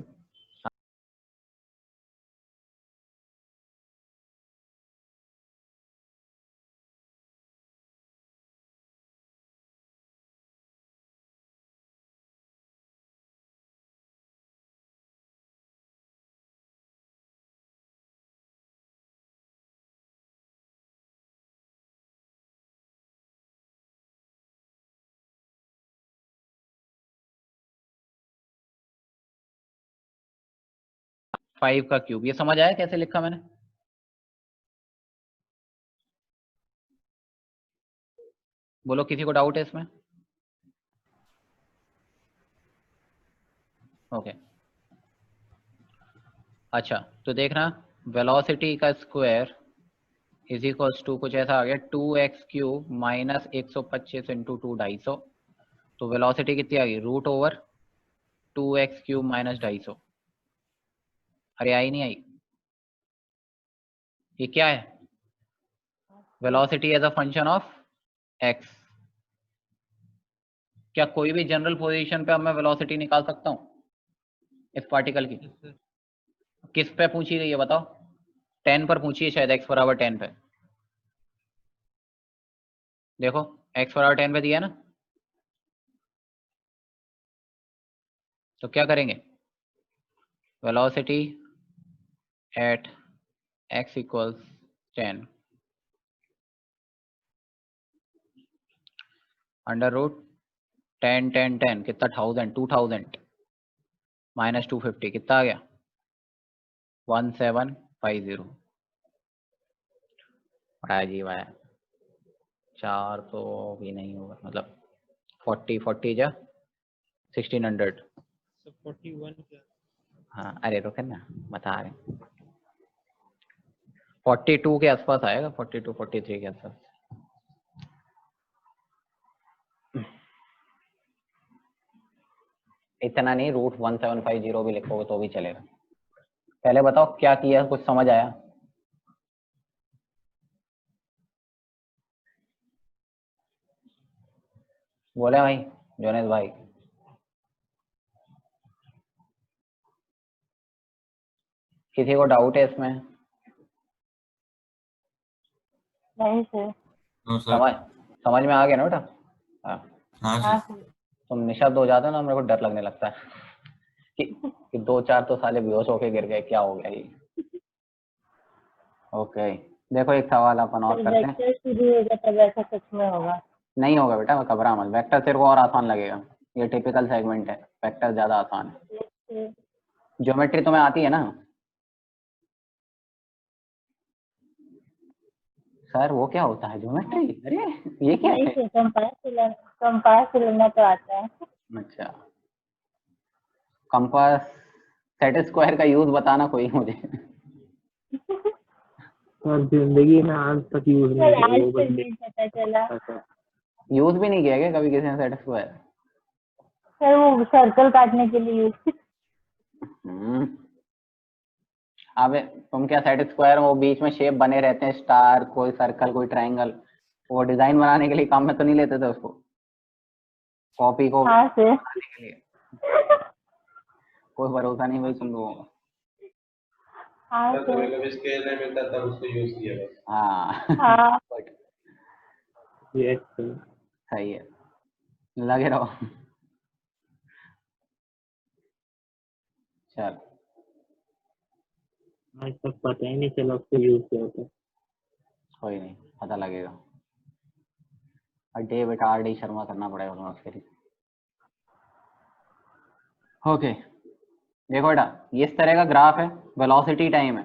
फाइव का क्यूब, ये समझ आया कैसे लिखा मैंने? बोलो किसी को डाउट है इसमें? ओके अच्छा, तो देखना वेलोसिटी का स्क्वायर इज इक्वल्स टू कुछ ऐसा आ गया, 2x³ माइनस 125 इंटू 2 250। तो वेलोसिटी कितनी आ गई, √2x³ माइनस 250। अरे आई नहीं आई, ये क्या है, velocity as a function of x। क्या कोई भी जनरल पोजीशन पे अब मैं वेलोसिटी निकाल सकता हूँ इस पार्टिकल की? किस पे पूछी गई है बताओ, 10 पर पूछी है शायद, x बराबर 10 पे। देखो x बराबर 10 पे दिया है ना, तो क्या करेंगे, वेलोसिटी एट x इक्वल्स 10 √10 10 10 कितना, 2000 माइनस 250 कितना आ गया, 1750। बड़ा अजीब आया, 4 तो भी नहीं होगा, मतलब 40 जा 1600। 41 हाँ अरे रुके ना, बता रहे 42 के आसपास आएगा, 42 43 के आसपास। इतना नहीं, √1750 भी लिखोगे तो भी चलेगा। पहले बताओ क्या किया, कुछ समझ आया? बोले भाई जोनेस भाई, किसी को डाउट है इसमें? नहीं सर। No sir. समझ में आ गया ना बेटा? हाँ। हाँ हाँ सर। सर। तुम निशब्द हो जाते हो ना, मेरे को डर लगने लगता है कि 2-4 तो साले बेहोश होके गिर गए, क्या हो गया ये। ओके देखो एक सवाल अपन और सर करते हैं। वेक्टर शुरू होगा तब ऐसा सच में होगा। नहीं होगा बेटा, घबरा मत, वेक्टर तेरे को और आसान लगेगा। ये टिपिकल सेगमेंट है, वेक्टर ज्यादा आसान है। ज्योमेट्री तुम्हें आती है ना सर? वो क्या होता है ज्योमेट्री? अरे ये क्या है? नहीं, कंपास लेना तो आता है। अच्छा, कंपास सेट स्क्वायर का यूज बताना कोई मुझे। और जिंदगी में आज तक यूज नहीं सर किया आज वो, तक बस नहीं पता चला। यूज भी नहीं किया क्या कभी किसी ने सेट स्क्वायर? सर वो सर्कल काटने के लिए यूज। अब तुम क्या सेट स्क्वायर वो बीच में शेप बने रहते हैं, स्टार, कोई सर्कल, कोई ट्रायंगल, वो डिजाइन बनाने के लिए काम में तो नहीं लेते थे उसको, कॉपी को हाँ सर। बनाने के लिए? कोई भरोसा नहीं भाई तुम लोगों का। हाँ सर। कभी स्केल नहीं मिलता तब उसको यूज किया बस। हाँ हाँ ये सही है, लगे रहो। चल आज तक पता ही नहीं चला उसको यूज किया होता। कोई नहीं, पता लगेगा। डे बेटा RD शर्मा करना पड़ेगा तुम्हें उसके लिए। ओके देखो बेटा, ये इस तरह का ग्राफ है, वेलोसिटी टाइम है,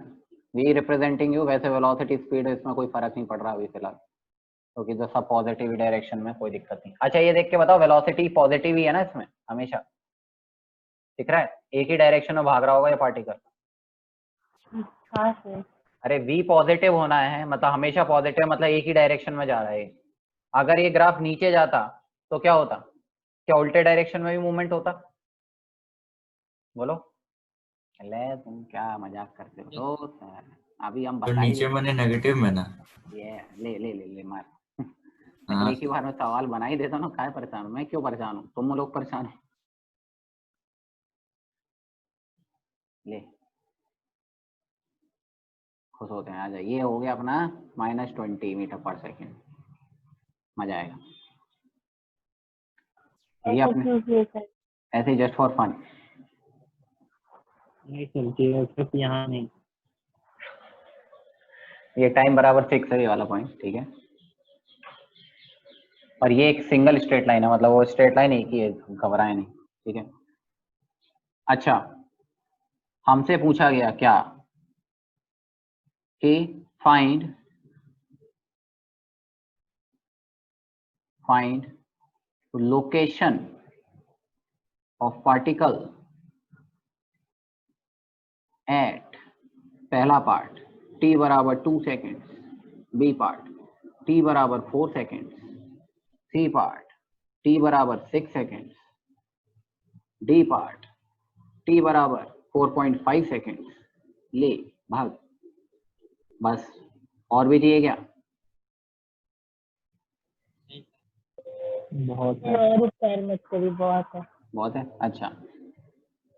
वी रिप्रेजेंटिंग यू। वैसे वेलोसिटी स्पीड इसमें कोई फर्क नहीं पड़ रहा अभी फिलहाल, क्योंकि तो सब पॉजिटिव डायरेक्शन में, कोई दिक्कत नहीं। अच्छा ये देख के बताओ, वेलोसिटी पॉजिटिव ही है ना इसमें हमेशा? दिख रहा है एक ही डायरेक्शन में भाग रहा होगा ये पार्टिकल? हाँ सर। अरे v पॉजिटिव होना है मतलब हमेशा पॉजिटिव, मतलब एक ही डायरेक्शन में जा रहा है। अगर ये ग्राफ नीचे जाता तो क्या होता? क्या उल्टे डायरेक्शन में भी मूवमेंट होता? बोलो। ले तुम क्या मजाक करते हो तो सर, अभी हम तो बताएंगे। नीचे मैंने नेगेटिव में ना। ये ले ले ले ले मार। हाँ एक ही बार में सवाल बना ही देता ना, काय परेशान हूँ मैं? क्यों परेशान हूँ? तुम लोग परेशान हो। ले खुश होते हैं। आ जाए, ये हो गया अपना -20 मीटर पर सेकेंड। मजा आएगा। ये ऐसा अपने क्यों किए सर? ऐसे जस्ट फॉर फन। नहीं चलती सिर्फ यहाँ नहीं। ये टाइम बराबर फिक्स है ये वाला पॉइंट, ठीक है। और ये एक सिंगल स्ट्रेट लाइन है, मतलब वो स्ट्रेट लाइन एक ही है, घबराए नहीं, ठीक है। अच्छा हमसे पूछा गया क्या कि find location of particle at, पहला पार्ट t बराबर 2 सेकेंड, बी पार्ट t बराबर 4 सेकेंड, सी पार्ट t बराबर 6 सेकेंड, डी पार्ट t बराबर 4.5 सेकेंड। ले भाग, बस। और भी चाहिए क्या? बहुत है। और पैर मत करी, बहुत है। बहुत है। अच्छा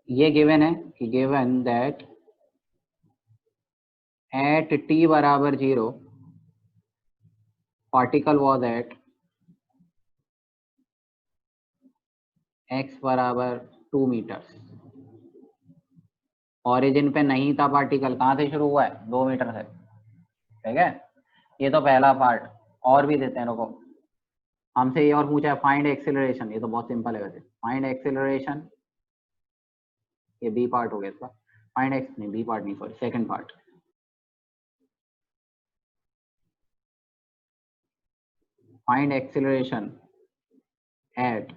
ये गिवन है कि गिवन दैट एट t बराबर 0 पार्टिकल वॉज एट x बराबर 2 मीटर। ओरिजिन पे नहीं था पार्टिकल, कहाँ से शुरू हुआ है? 2 मीटर से, ठीक है। ये तो पहला पार्ट। और भी देते हैं, रुको। हमसे ये और पूछा है फाइंड एक्सेलरेशन, ये तो बहुत सिंपल है वैसे। फाइंड एक्सेलरेशन, ये बी पार्ट हो गया इसका। फाइंड एक्स नहीं, बी पार्ट नहीं, sorry second part. Find acceleration at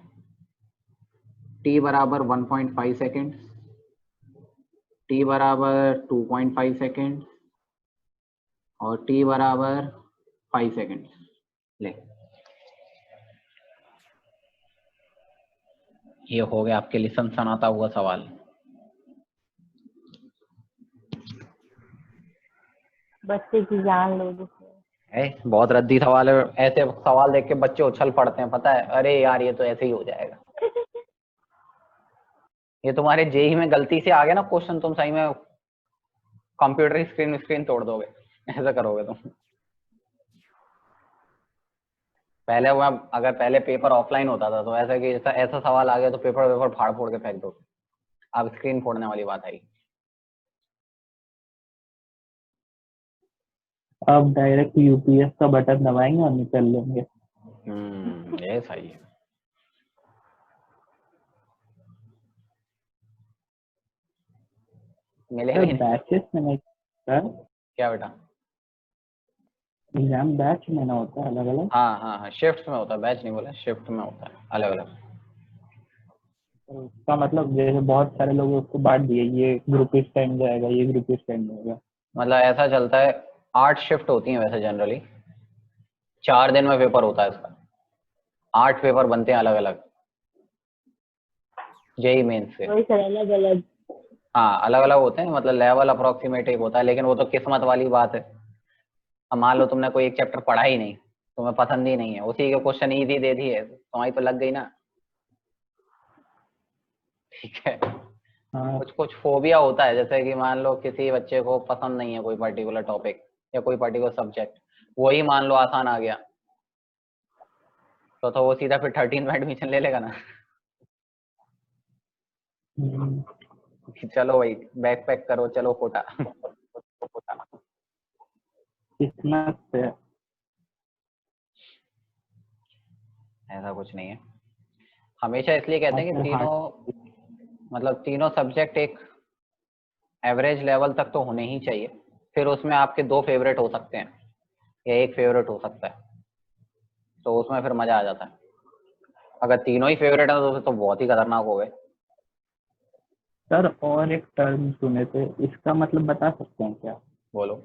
t बराबर 1.5 सेकेंड, t बराबर 2.5 सेकेंड और t बराबर 5 सेकेंड। ले ये हो गया आपके लिए सनसनाता हुआ सवाल। बच्चे की जान लोगे सर। बहुत रद्दी सवाल है, ऐसे सवाल देख के बच्चे उछल पड़ते हैं, पता है। अरे यार ये तो ऐसे ही हो जाएगा। ये तुम्हारे जेई में गलती से आ गया ना क्वेश्चन, तुम सही में कंप्यूटर की स्क्रीन तोड़ दोगे, ऐसा करोगे तुम। पहले वो अगर पहले पेपर ऑफलाइन होता था तो ऐसा कि ऐसा सवाल आ गया तो पेपर फाड़ फोड़ के फेंक दो। अब स्क्रीन फोड़ने वाली बात आई। अब डायरेक्ट यूपीएस का बटन दबाएंगे और निकल लेंगे। ये सही है। मिलेगा ही नहीं। बैचेस में नहीं सर, क्या बेटा? एग्जाम बैच में ना होता है अलग अलग। हाँ हाँ हाँ, शिफ्ट में होता है, बैच नहीं बोला, शिफ्ट में होता है अलग अलग। उसका मतलब जैसे बहुत सारे लोग उसको बांट दिए, ये ग्रुप इस टाइम जाएगा, ये ग्रुप इस टाइम जाएगा। मतलब ऐसा चलता है, 8 शिफ्ट होती हैं वैसे जनरली, 4 दिन में पेपर होता है इसका, 8 पेपर बनते हैं अलग अलग जेई मेंस के। वही सर, अलग अलग। हाँ अलग अलग होते हैं, मतलब लेवल अप्रोक्सीमेट एक होता है, लेकिन वो तो किस्मत वाली बात है। अब मान लो तुमने कोई एक चैप्टर पढ़ा ही नहीं, तुम्हें पसंद ही नहीं है, उसी के क्वेश्चन इजी दे दिए, तुम्हारी तो लग गई ना। ठीक है। हाँ कुछ कुछ फोबिया होता है, जैसे कि मान लो किसी बच्चे को पसंद नहीं है कोई पर्टिकुलर टॉपिक या कोई पर्टिकुलर सब्जेक्ट, वही मान लो आसान आ गया, तो वो सीधा फिर 13 में एडमिशन ले लेगा ना। कि चलो भाई बैग पैक करो, चलो कोटा। किस्मत से। ऐसा कुछ नहीं है, हमेशा इसलिए कहते हैं कि और हाँ, मतलब तीनों सब्जेक्ट एक एवरेज लेवल तक तो होने ही चाहिए, फिर उसमें आपके 2 फेवरेट हो सकते हैं या 1 फेवरेट हो सकता है, तो उसमें फिर मजा आ जाता है। अगर तीनों ही फेवरेट है तो बहुत ही खतरनाक हो गए। सर और एक टर्म सुने थे, इसका मतलब बता सकते हैं क्या बोलो।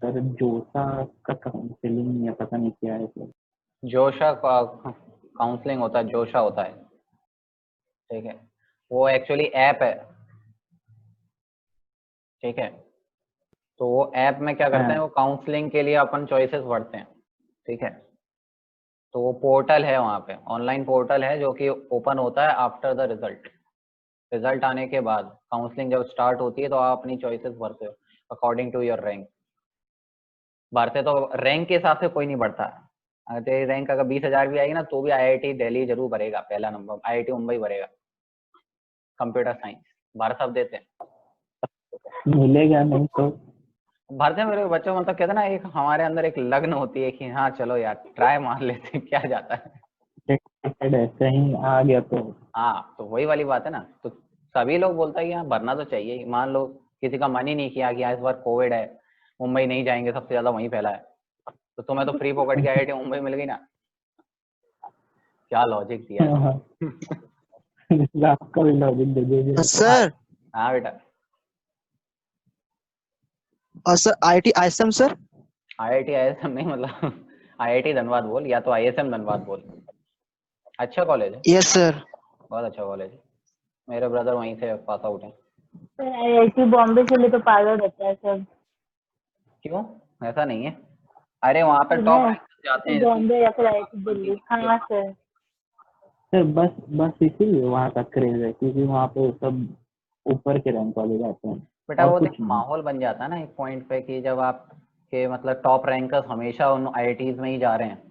सर? जोसा का काउंसलिंग या पता नहीं क्या है सर। जोशा काउंसलिंग होता है, जोशा होता है, ठीक है, वो एक्चुअली ऐप है, ठीक है। तो वो ऐप में क्या करते हैं, वो काउंसलिंग के लिए अपन चॉइसेस भरते हैं, ठीक है। तो वो पोर्टल है, वहाँ पे ऑनलाइन पोर्टल है जो कि ओपन होता है आफ्टर द रिजल्ट। रिजल्ट आने के बाद काउंसलिंग जब स्टार्ट होती है तो आप अपनी चॉइसेस भरते हो अकॉर्डिंग टू योर रैंक। भरते तो रैंक के हिसाब से कोई नहीं बढ़ता, अगर तेरी रैंक अगर 20,000 भी आएगी ना तो भी आईआईटी दिल्ली जरूर भरेगा, पहला नंबर आईआईटी मुंबई भरेगा, कंप्यूटर साइंस भर सब देते हैं। मिलेगा नहीं तो भरते हैं मेरे बच्चों, मतलब कहते हैं ना, एक हमारे अंदर एक लगन होती है कि हाँ चलो यार ट्राई मार लेते हैं, क्या जाता है। ऐसे ही आ गया तो। हाँ तो वही वाली बात है ना, तो सभी लोग बोलता है कि हाँ भरना तो चाहिए ही। मान लो किसी का मन ही नहीं किया कि हाँ इस बार कोविड है, मुंबई नहीं जाएंगे, सबसे ज्यादा वहीं फैला है, तो तुम्हें तो फ्री पॉकेट की आईआईटी मुंबई मिल गई ना। क्या लॉजिक दिया है। हाँ, आपका भी लॉजिक दे दीजिए। सर। हाँ बेटा। और sir IT ISM sir. IIT ISM नहीं, मतलब आईआईटी धनबाद बोल या तो आईएसएम धनबाद बोल। अच्छा कॉलेज है, यस सर। बहुत अच्छा कॉलेज है, मेरे ब्रदर वहीं से पास आउट है। सर आईआईटी बॉम्बे के लिए तो पागल रहता है सब। क्यों? ऐसा नहीं है, अरे वहाँ पे सुना टॉप है, रैंकर्स जाते हैं बॉम्बे या फिर आईआईटी इसलिए। दिल्ली। हाँ सर। सर बस इसीलिए वहाँ का क्रेज है, क्योंकि वहाँ पे सब ऊपर के रैंक वाले जाते हैं बेटा और वो कुछ देखो नहीं। माहौल बन जाता है ना एक पॉइंट पे कि जब आप के मतलब टॉप रैंकर्स हमेशा उन आईआईटीज में ही जा रहे हैं,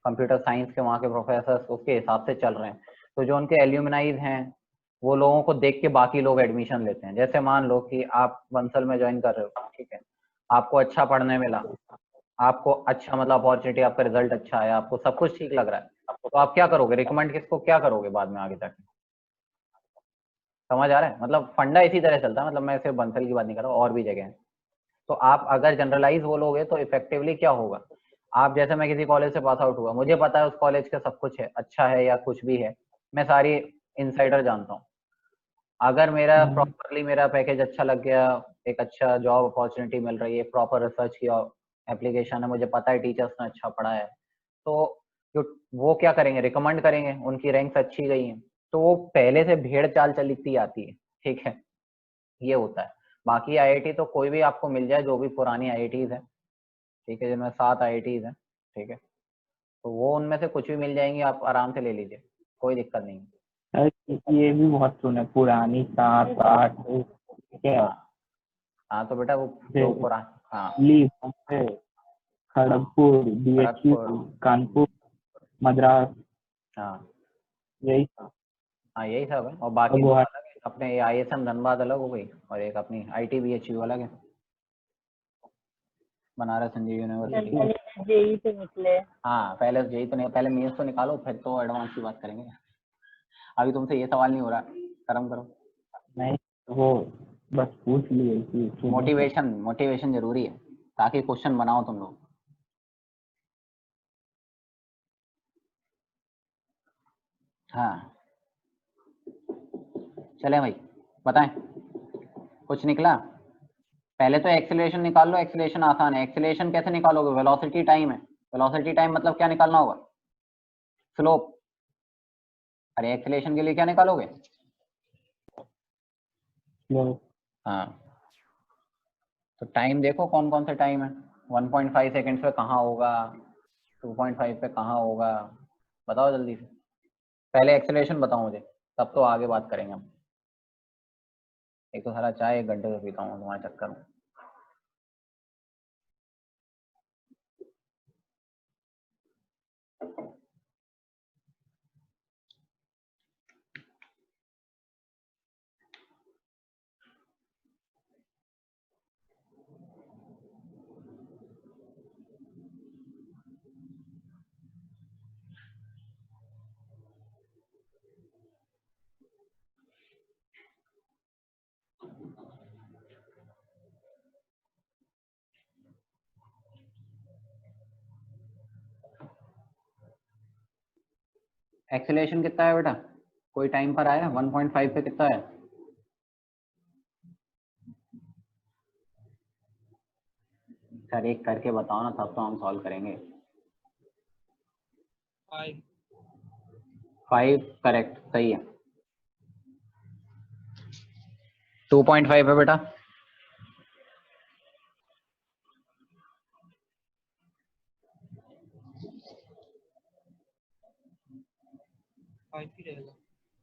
कंप्यूटर साइंस के वहाँ के प्रोफेसर उसके हिसाब से चल रहे हैं, तो जो उनके एल्यूमिनाइज हैं वो लोगों को देख के बाकी लोग एडमिशन लेते हैं। जैसे मान लो कि आप बंसल में ज्वाइन कर रहे हो, ठीक है, आपको अच्छा पढ़ने मिला, आपको अच्छा मतलब अपॉर्चुनिटी, आपका रिजल्ट अच्छा आया, आपको सब कुछ ठीक लग रहा है, तो आप क्या करोगे, रिकमेंड किसको क्या करोगे बाद में आगे जाके? समझ आ रहा है, मतलब फंडा इसी तरह चलता है, मतलब मैं सिर्फ बंसल की बात नहीं कर रहा हूँ, और भी जगह है। तो आप अगर जनरलाइज बोलोगे तो इफेक्टिवली क्या होगा, आप जैसे मैं किसी कॉलेज से पास आउट हुआ, मुझे पता है उस कॉलेज का सब कुछ है, अच्छा है या कुछ भी है, मैं सारी इनसाइडर जानता हूँ। अगर मेरा प्रॉपरली मेरा पैकेज अच्छा लग गया, एक अच्छा जॉब अपॉर्चुनिटी मिल रही है, प्रॉपर रिसर्च की एप्लीकेशन है, मुझे पता है टीचर्स ने अच्छा पढ़ा है, तो जो वो क्या करेंगे, रिकमेंड करेंगे, उनकी रैंक्स अच्छी गई हैं, तो वो पहले से भेड़ चाल चलती आती है, ठीक है, ये होता है। बाकी आईआईटी तो कोई भी आपको मिल जाए, जो भी पुरानी आईआईटीज है, ठीक है, जिनमें 7 आईआईटीज हैं, ठीक है, तो वो उनमें से कुछ भी मिल जाएंगी, आप आराम से ले लीजिए, कोई दिक्कत नहीं है। ये भी बहुत सुने, पुरानी 7 8 क्या हाँ हाँ, तो बेटा वो जो पुराना, हाँ है, खड़गपुर, बीएचयू, खड़गपुर, कानपुर, मद्रास, हाँ यही था। हाँ यही सब है, और बाकी दो अलग है, अपने आईएसएम धनबाद अलग हो गई, और एक अपनी आईटीबीएचयू अलग है, बनारस हिंदू यूनिवर्सिटी। जेई से निकले। हाँ पहले जेई तो नहीं, पहले मेंस तो निकालो, फिर तो एडवांस की बात करेंगे। अभी तुमसे ये सवाल नहीं हो रहा, कर्म करो। नहीं वो बस पूछ लिए कि मोटिवेशन जरूरी है ताकि क्वेश्चन बनाओ तुम लोग। हाँ चले भाई बताएं, कुछ निकला? पहले तो एक्सेलरेशन निकाल लो। एक्सेलरेशन आसान है। एक्सेलरेशन कैसे निकालोगे? वेलोसिटी टाइम है। वेलोसिटी टाइम मतलब क्या निकालना होगा? स्लोप। अरे एक्सेलरेशन के लिए क्या निकालोगे? हाँ तो टाइम देखो कौन कौन से टाइम है। 1.5 सेकेंड्स पे कहाँ होगा, 2.5 पे कहाँ होगा, बताओ जल्दी से। पहले एक्सेलरेशन बताओ मुझे, तब तो आगे बात करेंगे हम। एक तो सारा चाय 1 घंटे से पीता हूँ तुम्हारे चक्कर में। एक्सेलरेशन कितना है बेटा? कोई टाइम पर आया? 1.5 पे कितना है? सर एक करके बताओ ना, तब तो हम सॉल्व करेंगे। 5 करेक्ट, सही है। 2.5 है बेटा।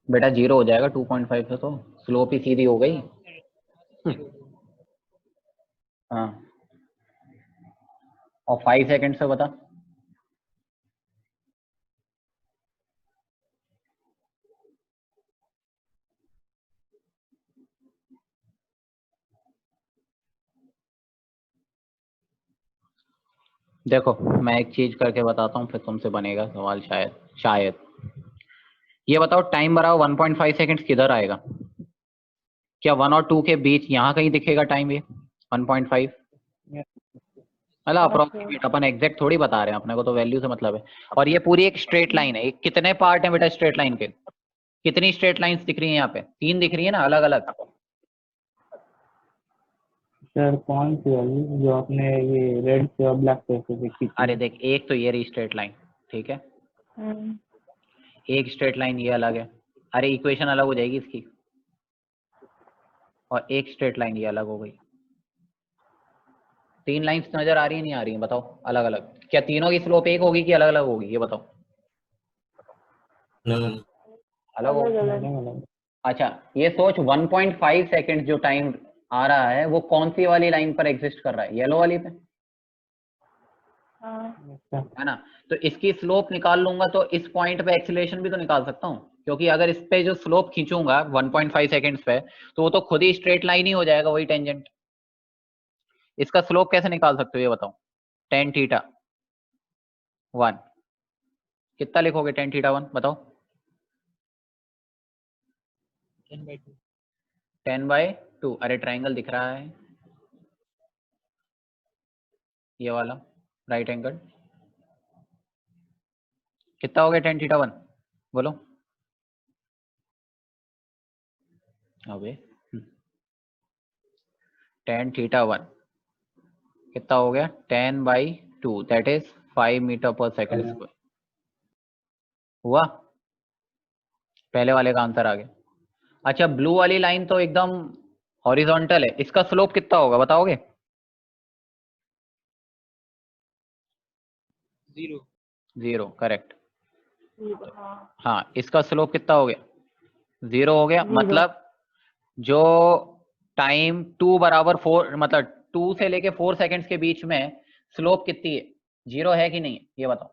बेटा 0 हो जाएगा 2.5 से, तो स्लोप ही सीधी हो गई। हाँ और 5 सेकंड से बता। देखो मैं एक चीज करके बताता हूँ, फिर तुमसे बनेगा सवाल शायद। ये बताओ टाइम बराबर 1.5 सेकंड्स किधर आएगा? क्या 1 और 2 के बीच यहाँ कहीं दिखेगा टाइम ये 1.5? मतलब अप्रोक्सीमेट, अपन एग्जैक्ट थोड़ी बता रहे हैं, अपने को तो वैल्यू से मतलब है। और ये पूरी एक स्ट्रेट लाइन है। कितने पार्ट है बेटा स्ट्रेट लाइन के? कितनी स्ट्रेट लाइंस दिख रही है यहाँ पे? 3 दिख रही है ना, अलग अलग। सर कौन सी वाली जो आपने ये रेड से और ब्लैक से देखी थी? अरे देख, एक तो ये रही स्ट्रेट लाइन, ठीक है। एक स्ट्रेट लाइन ये अलग है। अरे इक्वेशन अलग हो जाएगी इसकी। और एक स्ट्रेट लाइन ये अलग हो गई। 3 लाइंस नजर आ रही है नहीं आ रही है? बताओ अलग अलग। क्या तीनों की स्लोप एक होगी कि अलग अलग होगी? ये बताओ। अलग होगी। अच्छा ये सोच 1.5 सेकंड जो टाइम आ रहा है वो कौन सी वाली लाइन पर एग्जिस्ट कर रहा है? येलो वाली पे, है ना। तो इसकी स्लोप निकाल लूंगा तो इस पॉइंट पे एक्सीलरेशन भी तो निकाल सकता हूँ, क्योंकि अगर इस पे जो स्लोप खींचूंगा 1.5 सेकंड्स पे तो वो तो खुद ही स्ट्रेट लाइन ही हो जाएगा, वही टेंजेंट। इसका स्लोप कैसे निकाल सकते हो ये बताओ? tan थीटा 1 कितना लिखोगे? tan थीटा 1 बताओ। 10/2। अरे ट्राइंगल दिख रहा है ये वाला, राइट एंगल। कितना हो गया tan थीटा 1? बोलो। अबे tan थीटा 1 कितना हो गया? 10/2 दैट इज 5 मीटर पर सेकंड स्क्वायर। हुआ? पहले वाले का आंसर आ गया। अच्छा ब्लू वाली लाइन तो एकदम हॉरिजॉन्टल है, इसका स्लोप कितना होगा बताओगे? 0 करेक्ट। हाँ इसका स्लोप कितना हो गया? 0 हो गया। मतलब जो टाइम 2 बराबर 4, मतलब 2 से लेके 4 सेकंड्स के बीच में स्लोप कितनी है? 0 है कि नहीं है ये बताओ?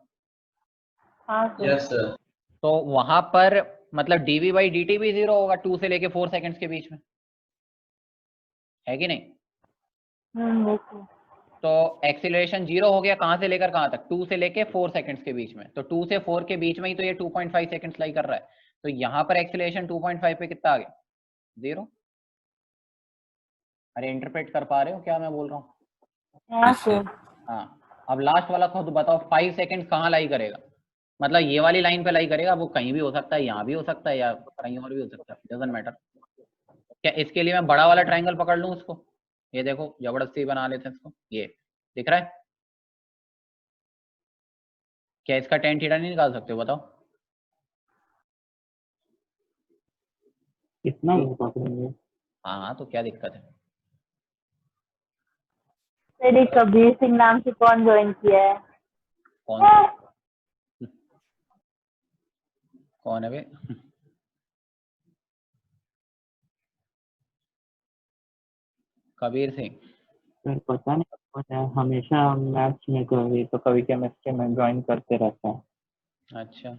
Yes sir. तो वहां पर मतलब dv/dt भी 0 होगा 2 से लेके 4 सेकंड्स के बीच में, है कि नहीं? तो एक्सीलरेशन 0 हो गया कहां से लेकर कहां तक? 2 से लेके 4 सेकंड्स के बीच में। तो 2 से 4 के बीच में ही तो ये 2.5 सेकंड्स लाई कर रहा है। तो यहाँ पर एक्सीलरेशन 2.5 पे कितना आ गया? 0। अरे इंटरप्रेट कर पा रहे हो क्या मैं बोल रहा हूँ? हाँ सर। हाँ, अब लास्ट वाला खुद बताओ 5 सेकंड कहाँ लाई करेगा? मतलब ये वाली लाइन पे लाई करेगा, वो कहीं भी हो सकता है, यहाँ भी हो सकता है या कहीं और भी हो सकता है, डजंट मैटर। क्या इसके लिए मैं बड़ा वाला ट्रायंगल पकड़ लूँ उसको? ये देखो जबरदस्ती बना लेते हैं इसको, ये दिख रहा है? क्या इसका tan थीटा नहीं निकाल सकते हो बताओ? कितना वो पकड़ेंगे? हाँ हाँ, तो क्या दिक्कत है? सर ये कबीर सिंह नाम से कौन ज्वाइन किया है? कौन कौन है बे? कबीर सिंह? सर पता नहीं पता है, हमेशा मैथ्स में कभी तो कभी केमिस्ट्री में ज्वाइन करते रहता है। अच्छा।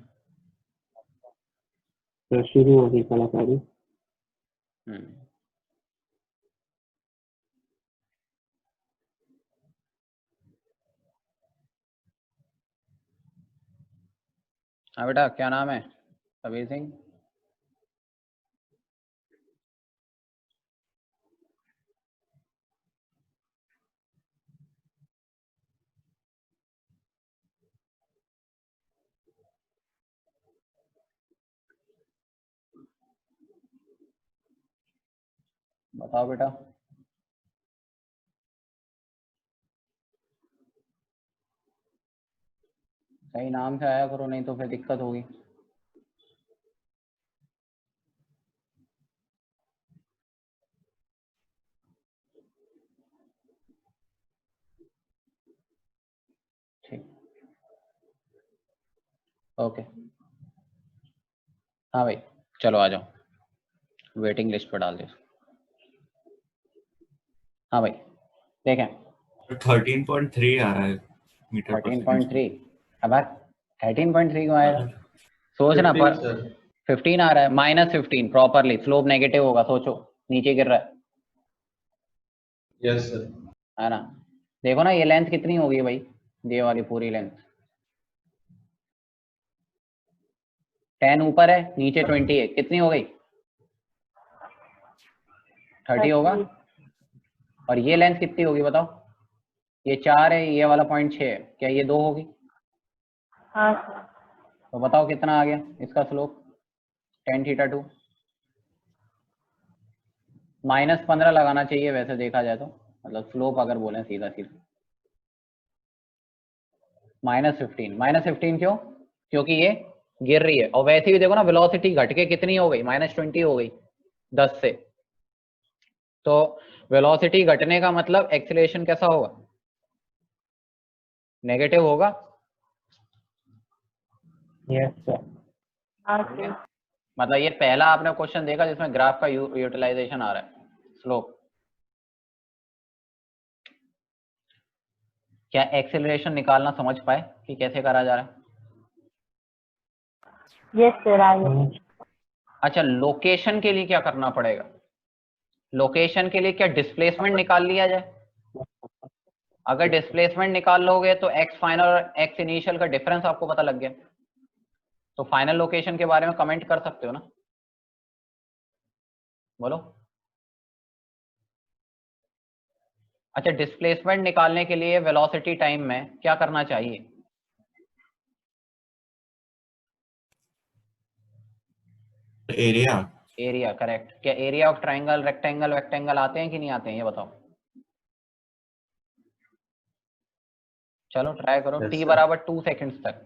तो शुरू होगी कलाकारी। हाँ बेटा, क्या नाम है? कबीर सिंह? बताओ बेटा। सही नाम से आया करो, नहीं तो फिर दिक्कत होगी। ठीक, ओके। हाँ भाई, चलो आ जाओ, वेटिंग लिस्ट पर डाल दो। हाँ भाई, देखें 13.3 आ रहा है मीटर पर सेकंड। 13.3। अब 13.3 क्यों आएगा? सोचना 15 पर सर। 15 आ रहा है, -15 प्रॉपरली, स्लोप नेगेटिव होगा, सोचो नीचे गिर रहा है, यस सर। है ना? देखो ना ये लेंथ कितनी होगी भाई, ये वाली पूरी लेंथ 10 ऊपर है, नीचे 20 है, कितनी हो गई? 30 होगा। और ये लेंथ कितनी होगी बताओ? ये 4 है, ये वाला पॉइंट 6 है, क्या ये 2 होगी? हाँ सर। तो बताओ कितना आ गया इसका स्लोप? tan थीटा 2 -15 लगाना चाहिए वैसे देखा जाए तो, मतलब स्लोप अगर बोले सीधा सीधा -15 क्यों? क्योंकि ये गिर रही है, और वैसे भी देखो ना वेलोसिटी घट के कितनी हो गई, -20 हो गई 10 से। तो वेलोसिटी घटने का मतलब एक्सीलरेशन कैसा होगा? नेगेटिव होगा। Yes sir. हाँ सर। मतलब ये पहला आपने क्वेश्चन देखा जिसमें ग्राफ का यूटिलाइजेशन आ रहा है, स्लोप। क्या एक्सेलरेशन निकालना समझ पाए कि कैसे करा जा रहा है? यस सर आगे। अच्छा, लोकेशन के लिए क्या करना पड़ेगा? लोकेशन के लिए क्या डिस्प्लेसमेंट निकाल लिया जाए? अगर डिस्प्लेसमेंट निकाल लोगे तो एक्स फाइनल और एक्स इनिशियल का डिफरेंस आपको पता लग गया, तो फाइनल लोकेशन के बारे में कमेंट कर सकते हो ना, बोलो। अच्छा, डिस्प्लेसमेंट निकालने के लिए वेलोसिटी टाइम में क्या करना चाहिए? एरिया। Area, correct. क्या एरिया ऑफ ट्राइंगल, रेक्टेंगल, वेक्टेंगल आते हैं कि नहीं आते हैं, ये बताओ। चलो ट्राई करो, Yes, t sir. बराबर 2 सेकेंड्स तक।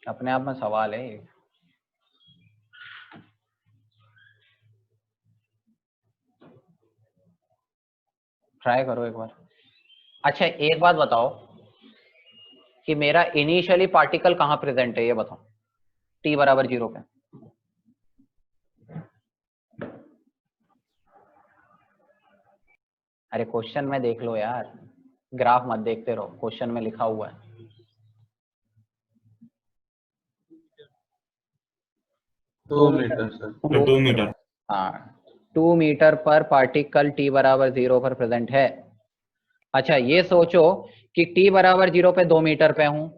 अपने आप में सवाल है ये। ट्राई करो एक बार। अच्छा एक बात बताओ कि मेरा इनिशियली पार्टिकल कहाँ प्रेजेंट है, ये बताओ, t बराबर 0 पे। अरे क्वेश्चन में देख लो यार, ग्राफ मत देखते रहो, क्वेश्चन में लिखा हुआ है। 2 मीटर सर। 2 मीटर। हाँ, 2 मीटर पर पार्टिकल t बराबर 0 पर प्रेजेंट है। अच्छा ये सोचो कि t बराबर 0 पे 2 मीटर पे हूं,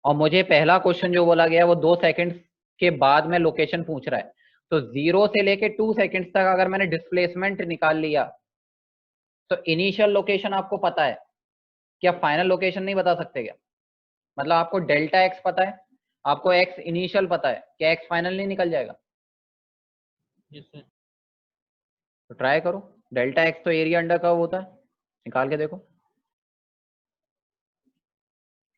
और मुझे पहला क्वेश्चन जो बोला गया वो 2 सेकंड के बाद में लोकेशन पूछ रहा है, तो 0 से लेके 2 सेकंड्स तक अगर मैंने डिस्प्लेसमेंट निकाल लिया तो इनिशियल लोकेशन आपको पता है, क्या फाइनल लोकेशन नहीं बता सकते क्या? मतलब आपको डेल्टा एक्स पता है, आपको एक्स इनिशियल पता है, क्या एक्स फाइनल नहीं निकल जाएगा? तो ट्राई करो, डेल्टा एक्स तो एरिया अंडर कर्व होता है, निकाल के देखो।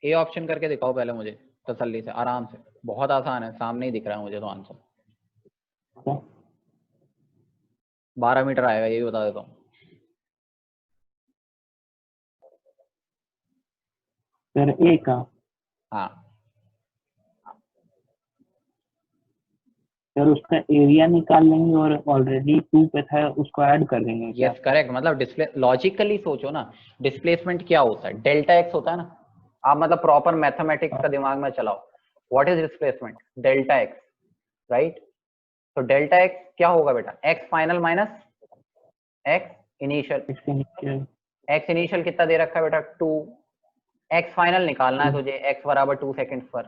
ए ऑप्शन करके दिखाओ पहले मुझे तसल्ली से, आराम से, बहुत आसान है, सामने ही दिख रहा है मुझे तो आंसर। 12 मीटर आएगा, ये भी बता देता हूँ। सर ए का हाँ सर उसका एरिया निकाल लेंगे और ऑलरेडी 2 पे था उसको ऐड कर देंगे क्या? यस करेक्ट, मतलब डिस्प्ले लॉजिकली सोचो ना, डिस्प्लेसमेंट क्या होता है? डेल्टा एक्स होता है ना, आप मतलब प्रॉपर मैथमेटिक्स का दिमाग में चलाओ, what is displacement? Delta x, right? तो डेल्टा एक्स क्या होगा बेटा? X final minus x initial. X initial कितना दे रखा है बेटा? 2। एक्स फाइनल निकालना है तुझे, एक्स बराबर 2 सेकेंड पर,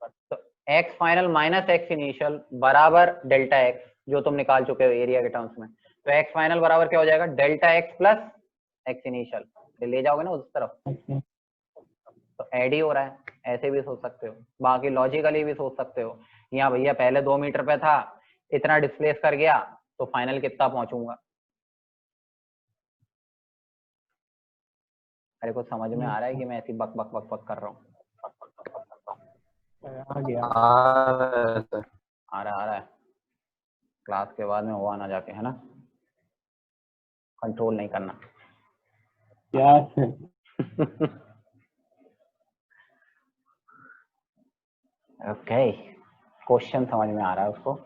तो x final minus x initial बराबर डेल्टा एक्स, जो तुम निकाल चुके हो एरिया के टर्म्स में। तो एक्स फाइनल बराबर क्या हो जाएगा? Delta x plus x initial, ले जाओगे ना उस तरफ, तो ऐड ही हो रहा है। ऐसे भी सोच सकते हो, बाकी लॉजिकली भी सोच सकते हो, यहाँ भैया पहले 2 मीटर पे था, इतना डिस्प्लेस कर गया, तो फाइनल कितना पहुंचूंगा? अरे कुछ समझ में आ रहा है कि मैं ऐसी बक बक बक बक कर रहा हूँ? आ गया। आ रहा है। क्लास के बाद में हुआ ना जाके, है ना, कंट्रोल नहीं करना। क्या सर? ओके, क्वेश्चन समझ में आ रहा है उसको?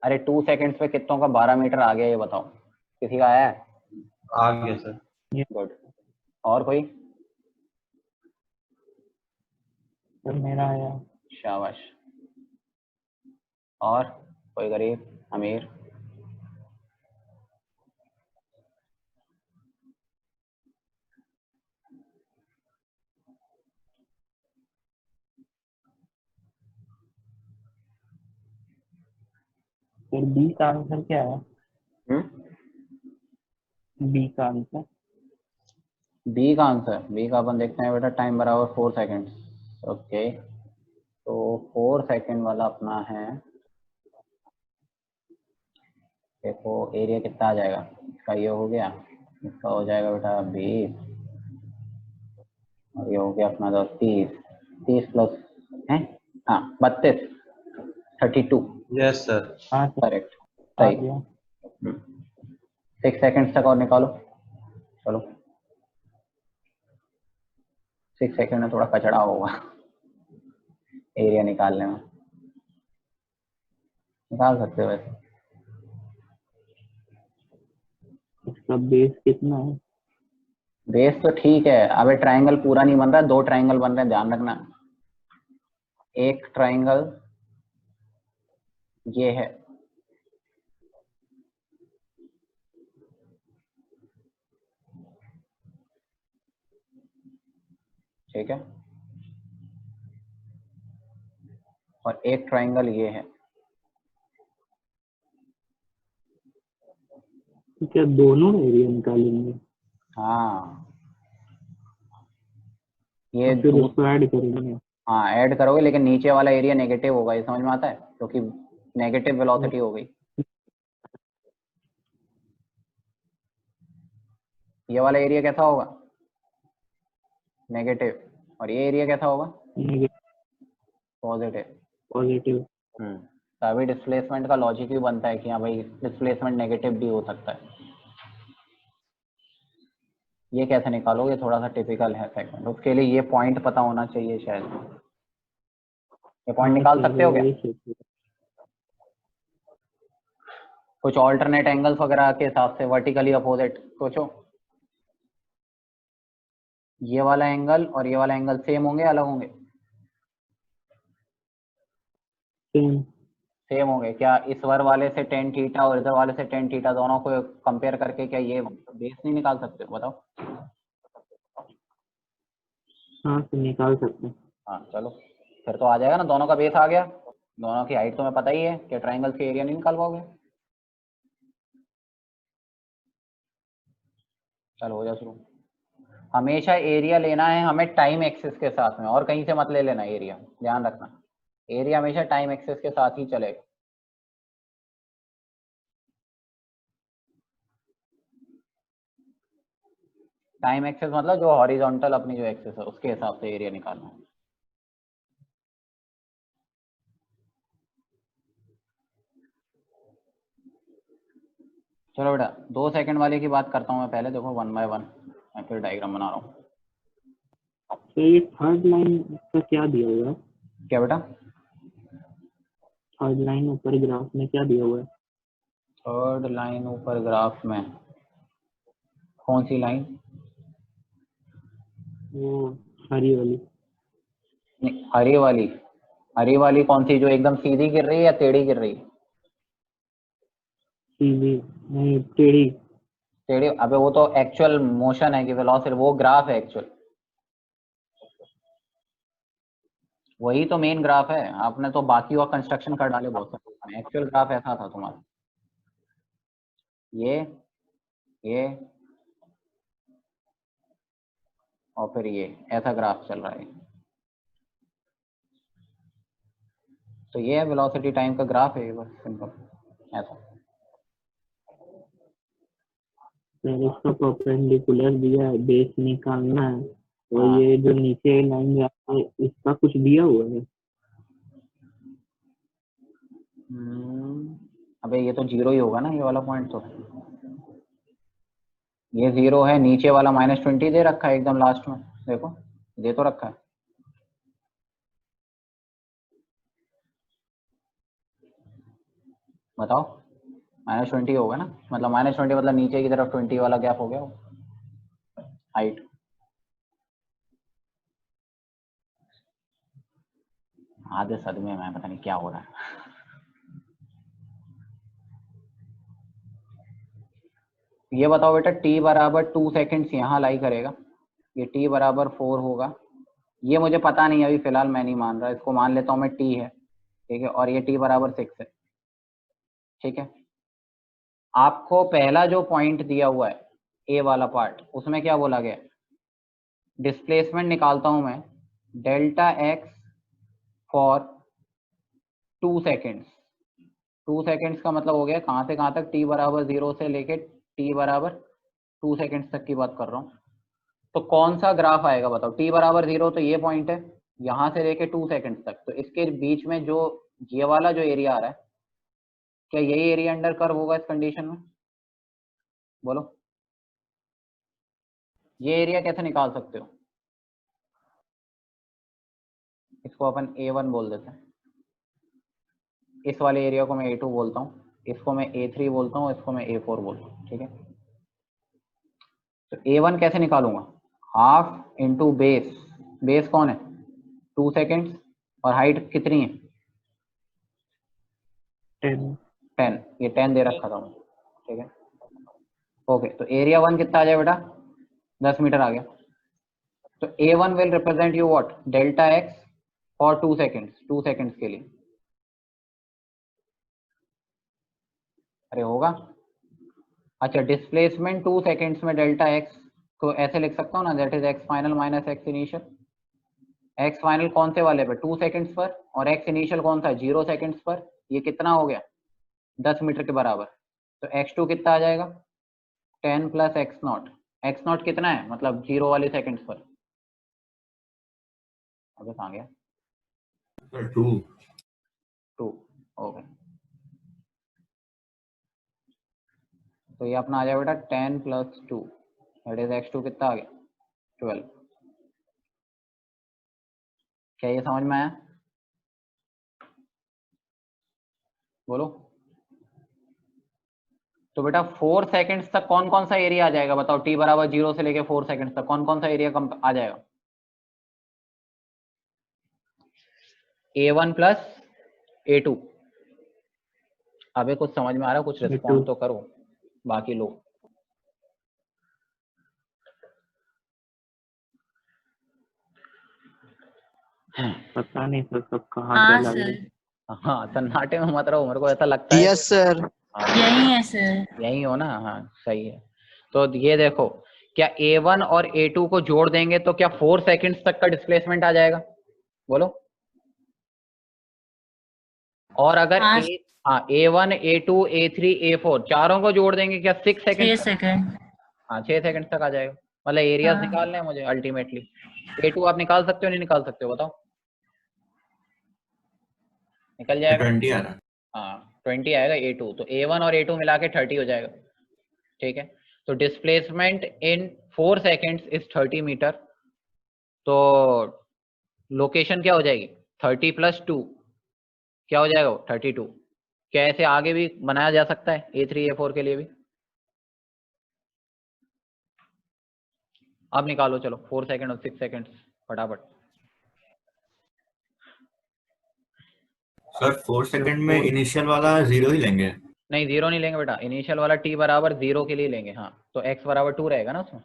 अरे 2 सेकंड्स पे कितनों का 12 मीटर आ गया, ये बताओ, किसी का आया है? आ गया सर। गुड। और कोई? सर मेरा आया। शाबाश। और कोई गरीब अमीर? सर बी का आंसर क्या है? बी का आंसर? बी का आंसर, बी का अपन देखते हैं बेटा, टाइम बराबर 4 सेकेंड्स। ओके, तो 4 सेकेंड वाला अपना है, देखो एरिया कितना आ जाएगा इसका, ये हो गया, इसका हो जाएगा बेटा 20, और ये हो गया अपना 30, 30 प्लस है, हाँ 32, 32। Yes sir. हाँ सर करेक्ट, आ सही। गया। 6 सेकेंड्स तक और निकालो, चलो। 6 सेकेंड में थोड़ा कचड़ा होगा एरिया निकालने में, निकाल सकते हो वैसे। इसका बेस कितना है? बेस तो ठीक है, अबे ट्रायंगल पूरा नहीं बन रहा, 2 ट्रायंगल बन रहे हैं, ध्यान रखना। एक ट्रायंगल ये है, ठीक है, और एक ट्रायंगल ये है। क्या दोनों एरिया निकालेंगे? हाँ, ये फिर उसको ऐड करेंगे? हाँ ऐड करोगे, लेकिन नीचे वाला एरिया नेगेटिव होगा, ये समझ में आता है, क्योंकि नेगेटिव वेलोसिटी हो गई। ये वाला एरिया कैसा होगा? नेगेटिव। और ये एरिया कैसा होगा? पॉजिटिव। पॉजिटिव। तो अभी डिस्प्लेसमेंट का लॉजिक भी बनता है कि हाँ भाई डिस्प्लेसमेंट नेगेटिव भी हो सकता है। ये कैसे निकालोगे, थोड़ा सा टिपिकल है सेगमेंट, उसके लिए ये पॉइंट पता होना चाहिए शायद। ये पॉइंट निकाल सकते हो क्या? कुछ ऑल्टरनेट एंगल्स वगैरह के हिसाब से वर्टिकली अपोजिट सोचो। ये वाला एंगल और ये वाला एंगल सेम होंगे अलग होंगे? सेम होंगे। क्या इस वर वाले से टेन थीटा और इधर वाले से टेन थीटा दोनों को कंपेयर करके क्या ये बेस नहीं निकाल सकते हो? बताओ। हाँ तो निकाल सकते हैं। हाँ चलो फिर तो आ जाएगा ना, दोनों का बेस आ गया, दोनों की हाइट तुम्हें पता ही है कि ट्राइंगल्स के एरिया नहीं निकाल पाओगे। चलो हो जा शुरू। हमेशा एरिया लेना है हमें टाइम एक्सिस के साथ में, और कहीं से मत ले लेना एरिया, ध्यान रखना एरिया हमेशा टाइम एक्सिस के साथ ही चलेगा। टाइम एक्सिस मतलब जो हॉरिजॉन्टल अपनी जो एक्सिस है उसके हिसाब से एरिया निकालना है। चलो बेटा 2 सेकंड वाले की बात करता हूँ मैं पहले, देखो 1 बाय 1 मैं फिर डायग्राम बना रहा हूँ। तो ये थर्ड लाइन का क्या दिया हुआ है? क्या बेटा? थर्ड लाइन ऊपर ग्राफ में क्या दिया हुआ है? थर्ड लाइन ऊपर ग्राफ में कौन सी लाइन? वो हरी वाली। नहीं, हरी वाली। हरी वाली कौन सी, जो एकदम सीधी गिर रही है या टेढ़ी गिर रही है? सीधी नहीं, टेढ़ी। टेढ़ी? अबे वो तो एक्चुअल मोशन है कि वेलोसिटी, वो ग्राफ है एक्चुअल, वही तो मेन ग्राफ है। आपने तो बाकी और कंस्ट्रक्शन कर डाले बहुत सारे, एक्चुअल ग्राफ ऐसा था तुम्हारा। ये और फिर ये ऐसा ग्राफ चल रहा है। तो ये है वेलोसिटी टाइम का ग्राफ है, बस सिंपल ऐसा। फिर इसका परपेंडिकुलर दिया है, बेस निकालना है। और हाँ। ये जो नीचे लाइन जाता है इसका कुछ दिया हुआ है? अबे ये तो जीरो ही होगा ना, ये वाला पॉइंट तो ये जीरो है। नीचे वाला -20 दे रखा है एकदम लास्ट में, देखो दे तो रखा है। बताओ -20 होगा ना, मतलब -20 मतलब नीचे की तरफ 20 वाला गैप हो गया वो हाइट। आधे सदमे में पता नहीं क्या हो रहा है। ये बताओ बेटा t बराबर 2 सेकेंड्स यहाँ लाई करेगा, ये t बराबर 4 होगा। ये मुझे पता नहीं अभी फिलहाल, मैं नहीं मान रहा, इसको मान लेता हूँ मैं t है, ठीक है, और ये t बराबर 6 है, ठीक है। आपको पहला जो पॉइंट दिया हुआ है ए वाला पार्ट, उसमें क्या बोला गया? डिस्प्लेसमेंट निकालता हूं मैं delta x for 2 seconds. 2 seconds का मतलब हो गया कहां से कहां तक, t बराबर 0 से लेके t बराबर 2 सेकेंड्स तक की बात कर रहा हूं। तो कौन सा ग्राफ आएगा बताओ? t बराबर 0 तो ये पॉइंट है, यहां से लेके 2 सेकेंड्स तक, तो इसके बीच में जो ये वाला जो एरिया आ रहा है, क्या यही एरिया अंडर कर्व होगा इस कंडीशन में? बोलो ये एरिया कैसे निकाल सकते हो? इसको अपन A1 बोल देते हैं, इस वाले एरिया को मैं A2 बोलता हूँ, इसको मैं A3 बोलता हूँ, इसको मैं A4 बोलता हूँ, ठीक है। तो A1 कैसे निकालूंगा? हाफ इंटू बेस, बेस कौन है? 2 सेकेंड्स, और हाइट कितनी है? 10, ये 10 दे रखा था मैं, ठीक है। ओके, तो एरिया 1 कितना आ जाए बेटा? 10 मीटर आ गया। तो A1 will represent you what? Delta x for 2 seconds, 2 seconds के लिए। अरे होगा। अच्छा, डिस्प्लेसमेंट 2 सेकेंड्स में डेल्टा एक्स को ऐसे लिख सकता हूँ ना, that is x final minus x initial. X final कौन से वाले पे? 2 सेकेंड्स पर, और एक्स इनिशियल कौन सा? 0 सेकेंड्स पर। ये कितना हो गया? 10 मीटर के बराबर। तो x2 कितना आ जाएगा? 10 plus x not. X not कितना है मतलब 0 वाले सेकेंड्स पर? अब कहाँ गया? 2। ओके, तो ये अपना आ जाएगा बेटा 10 प्लस 2, दैट इज x2 कितना आ गया 12। क्या ये समझ में आया? बोलो। तो बेटा 4 सेकंड्स तक कौन कौन सा एरिया आ जाएगा बताओ, t बराबर 0 से लेके 4 सेकंड्स तक कौन कौन सा एरिया कम आ जाएगा? A1 plus A2। अबे कुछ समझ में आ रहा, कुछ रिस्पॉन्ड तो करो बाकी लोग। पता नहीं सर सब कहाँ हाँ चला सर, गया। हाँ सन्नाटे में मत रहो, मेरे को ऐसा लगता है। Yes sir. हाँ, यही है सर। यही हो ना? हाँ सही है। तो ये देखो, क्या A1 और A2 को जोड़ देंगे तो क्या 4 सेकंड्स तक का डिस्प्लेसमेंट आ जाएगा? बोलो। और अगर हाँ, A1 A2 A3 A4 चारों को जोड़ देंगे क्या 6 6 सेकंड? सेकंड। हाँ 6 सेकंड तक आ जाएगा। मतलब एरियाज हाँ। निकालने हैं मुझे अल्टीमेटली। A2 आप निकाल सकते हो नहीं निकाल सकते हो बताओ? निकल जाएगा। 20 आ रहा है। हाँ 20 आएगा A2, तो A1 और A2 मिला के 30 हो जाएगा। ठीक है, तो displacement in 4 seconds is 30 metre. तो लोकेशन क्या हो जाएगी 30 + 2 क्या हो जाएगा 32। क्या ऐसे आगे भी बनाया जा सकता है A3 A4 के लिए भी? अब निकालो चलो 4 सेकेंड और 6 सेकेंड फटाफट। सर 4 सेकंड में इनिशियल वाला 0 ही लेंगे। नहीं 0 नहीं लेंगे बेटा, इनिशियल वाला t बराबर 0 के लिए लेंगे। हाँ तो x बराबर 2 रहेगा ना उसमें।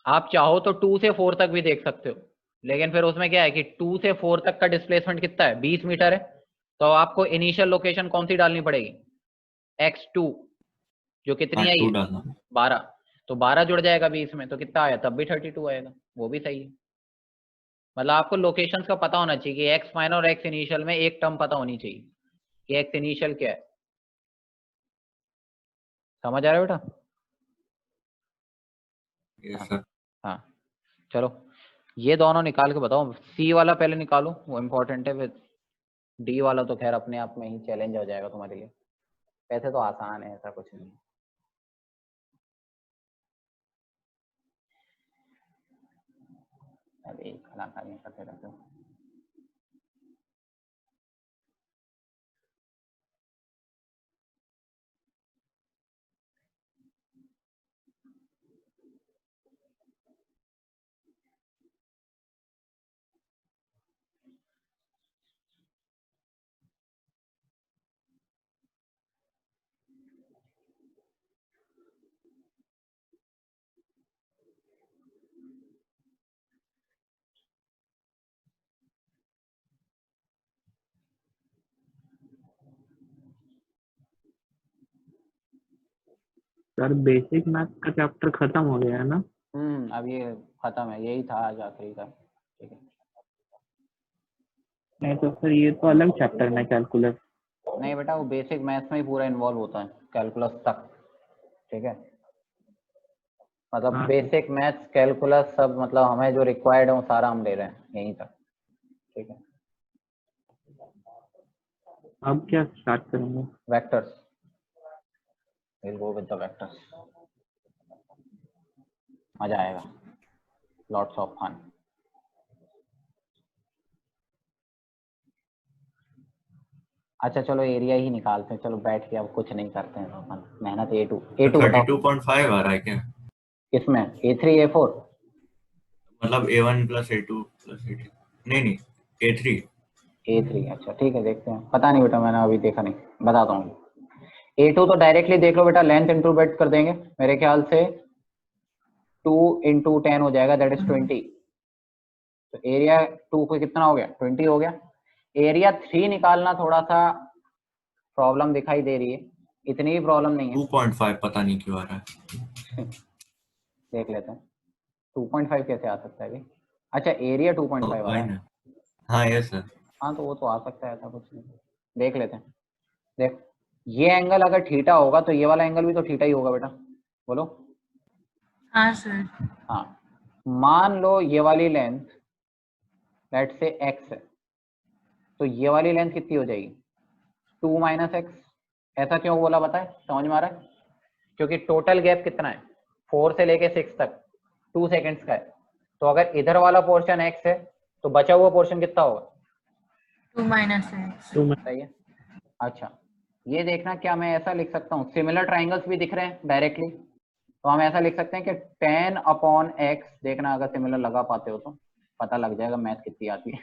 आप चाहो तो 2 से 4 तक भी देख सकते हो, लेकिन फिर उसमें क्या है कि 2 से 4 तक का डिस्प्लेसमेंट कितना है 20 मीटर है। तो आपको इनिशियल लोकेशन कौन सी डालनी पड़ेगी x2, जो कितनी आई 2 है डालना। 12। तो 12 जुड़ जाएगा 20 में तो कितना आया, तब भी 32 आएगा। वो भी सही है। मतलब आपको लोकेशंस का पता होना चाहिए कि x फाइनल और x इनिशियल में एक टर्म पता होनी चाहिए कि x इनिशियल क्या है। समझ आ रहा है बेटा? Yes sir. हाँ चलो ये दोनों निकाल के बताओ। C वाला पहले निकालो, वो इम्पोर्टेंट है। फिर D वाला तो खैर अपने आप में ही चैलेंज हो जाएगा तुम्हारे लिए। वैसे तो आसान है, ऐसा कुछ नहीं है। अरे कलाकारी करते रहते हो। सर बेसिक मैथ का चैप्टर खत्म हो गया है ना? अब ये खत्म है, यही था आज आखिरी का। ठीक है। नहीं तो सर ये तो अलग चैप्टर है कैलकुलस। नहीं बेटा वो बेसिक मैथ्स में ही पूरा इन्वॉल्व होता है कैलकुलस तक। ठीक है, मतलब हाँ। बेसिक मैथ्स कैलकुलस सब, मतलब हमें जो रिक्वायर्ड है वो सारा हम ले रहे हैं यहीं तक। ठीक है, अब क्या स्टार्ट करेंगे? Vectors. Will go with the vectors, मजा आएगा, लॉट्स ऑफ फन। अच्छा चलो एरिया ही निकालते हैं, चलो बैठ के अब कुछ नहीं करते हैं अपन मेहनत। A2 बताओ 32.5 आ रहा है क्या? किसमें A3 A4? मतलब A1 + A2 + A3। नहीं A3। A3 अच्छा ठीक है, देखते हैं। पता नहीं बेटा, मैंने अभी देखा नहीं, बताता हूँ। A2 तो डायरेक्टली देख लो बेटा, लेंथ इंटू ब्रेड्थ कर देंगे मेरे ख्याल से। 2 × 10 हो जाएगा, दैट इज 20। तो एरिया 2 को कितना हो गया 20 हो गया। एरिया 3 निकालना थोड़ा सा प्रॉब्लम दिखाई दे रही है, इतनी भी प्रॉब्लम नहीं है। 2.5 पता नहीं क्यों आ रहा है। देख लेते हैं 2.5 कैसे आ सकता है अभी। अच्छा एरिया 2.5 आ रहा है। हाँ यस सर। हाँ तो वो तो आ सकता है, ऐसा कुछ नहीं। देख लेते हैं। देख ये एंगल अगर थीटा होगा तो ये वाला एंगल भी तो थीटा ही होगा बेटा। बोलो। हाँ सर। हाँ मान लो ये वाली लेंथ लेट से x है, तो ये वाली लेंथ कितनी हो जाएगी 2 - x। ऐसा क्यों बोला बताए, समझ में आ रहा है क्योंकि टोटल गैप कितना है 4 से लेके 6 तक 2 सेकेंड्स का है, तो अगर इधर वाला पोर्शन x है तो बचा हुआ पोर्शन कितना होगा 2 minus x. सही है। अच्छा ये देखना, क्या मैं ऐसा लिख सकता हूँ, सिमिलर ट्राइंगल्स भी दिख रहे हैं डायरेक्टली, तो हम ऐसा लिख सकते हैं कि 10/x, देखना अगर सिमिलर लगा पाते हो तो पता लग जाएगा मैथ कितनी आती है,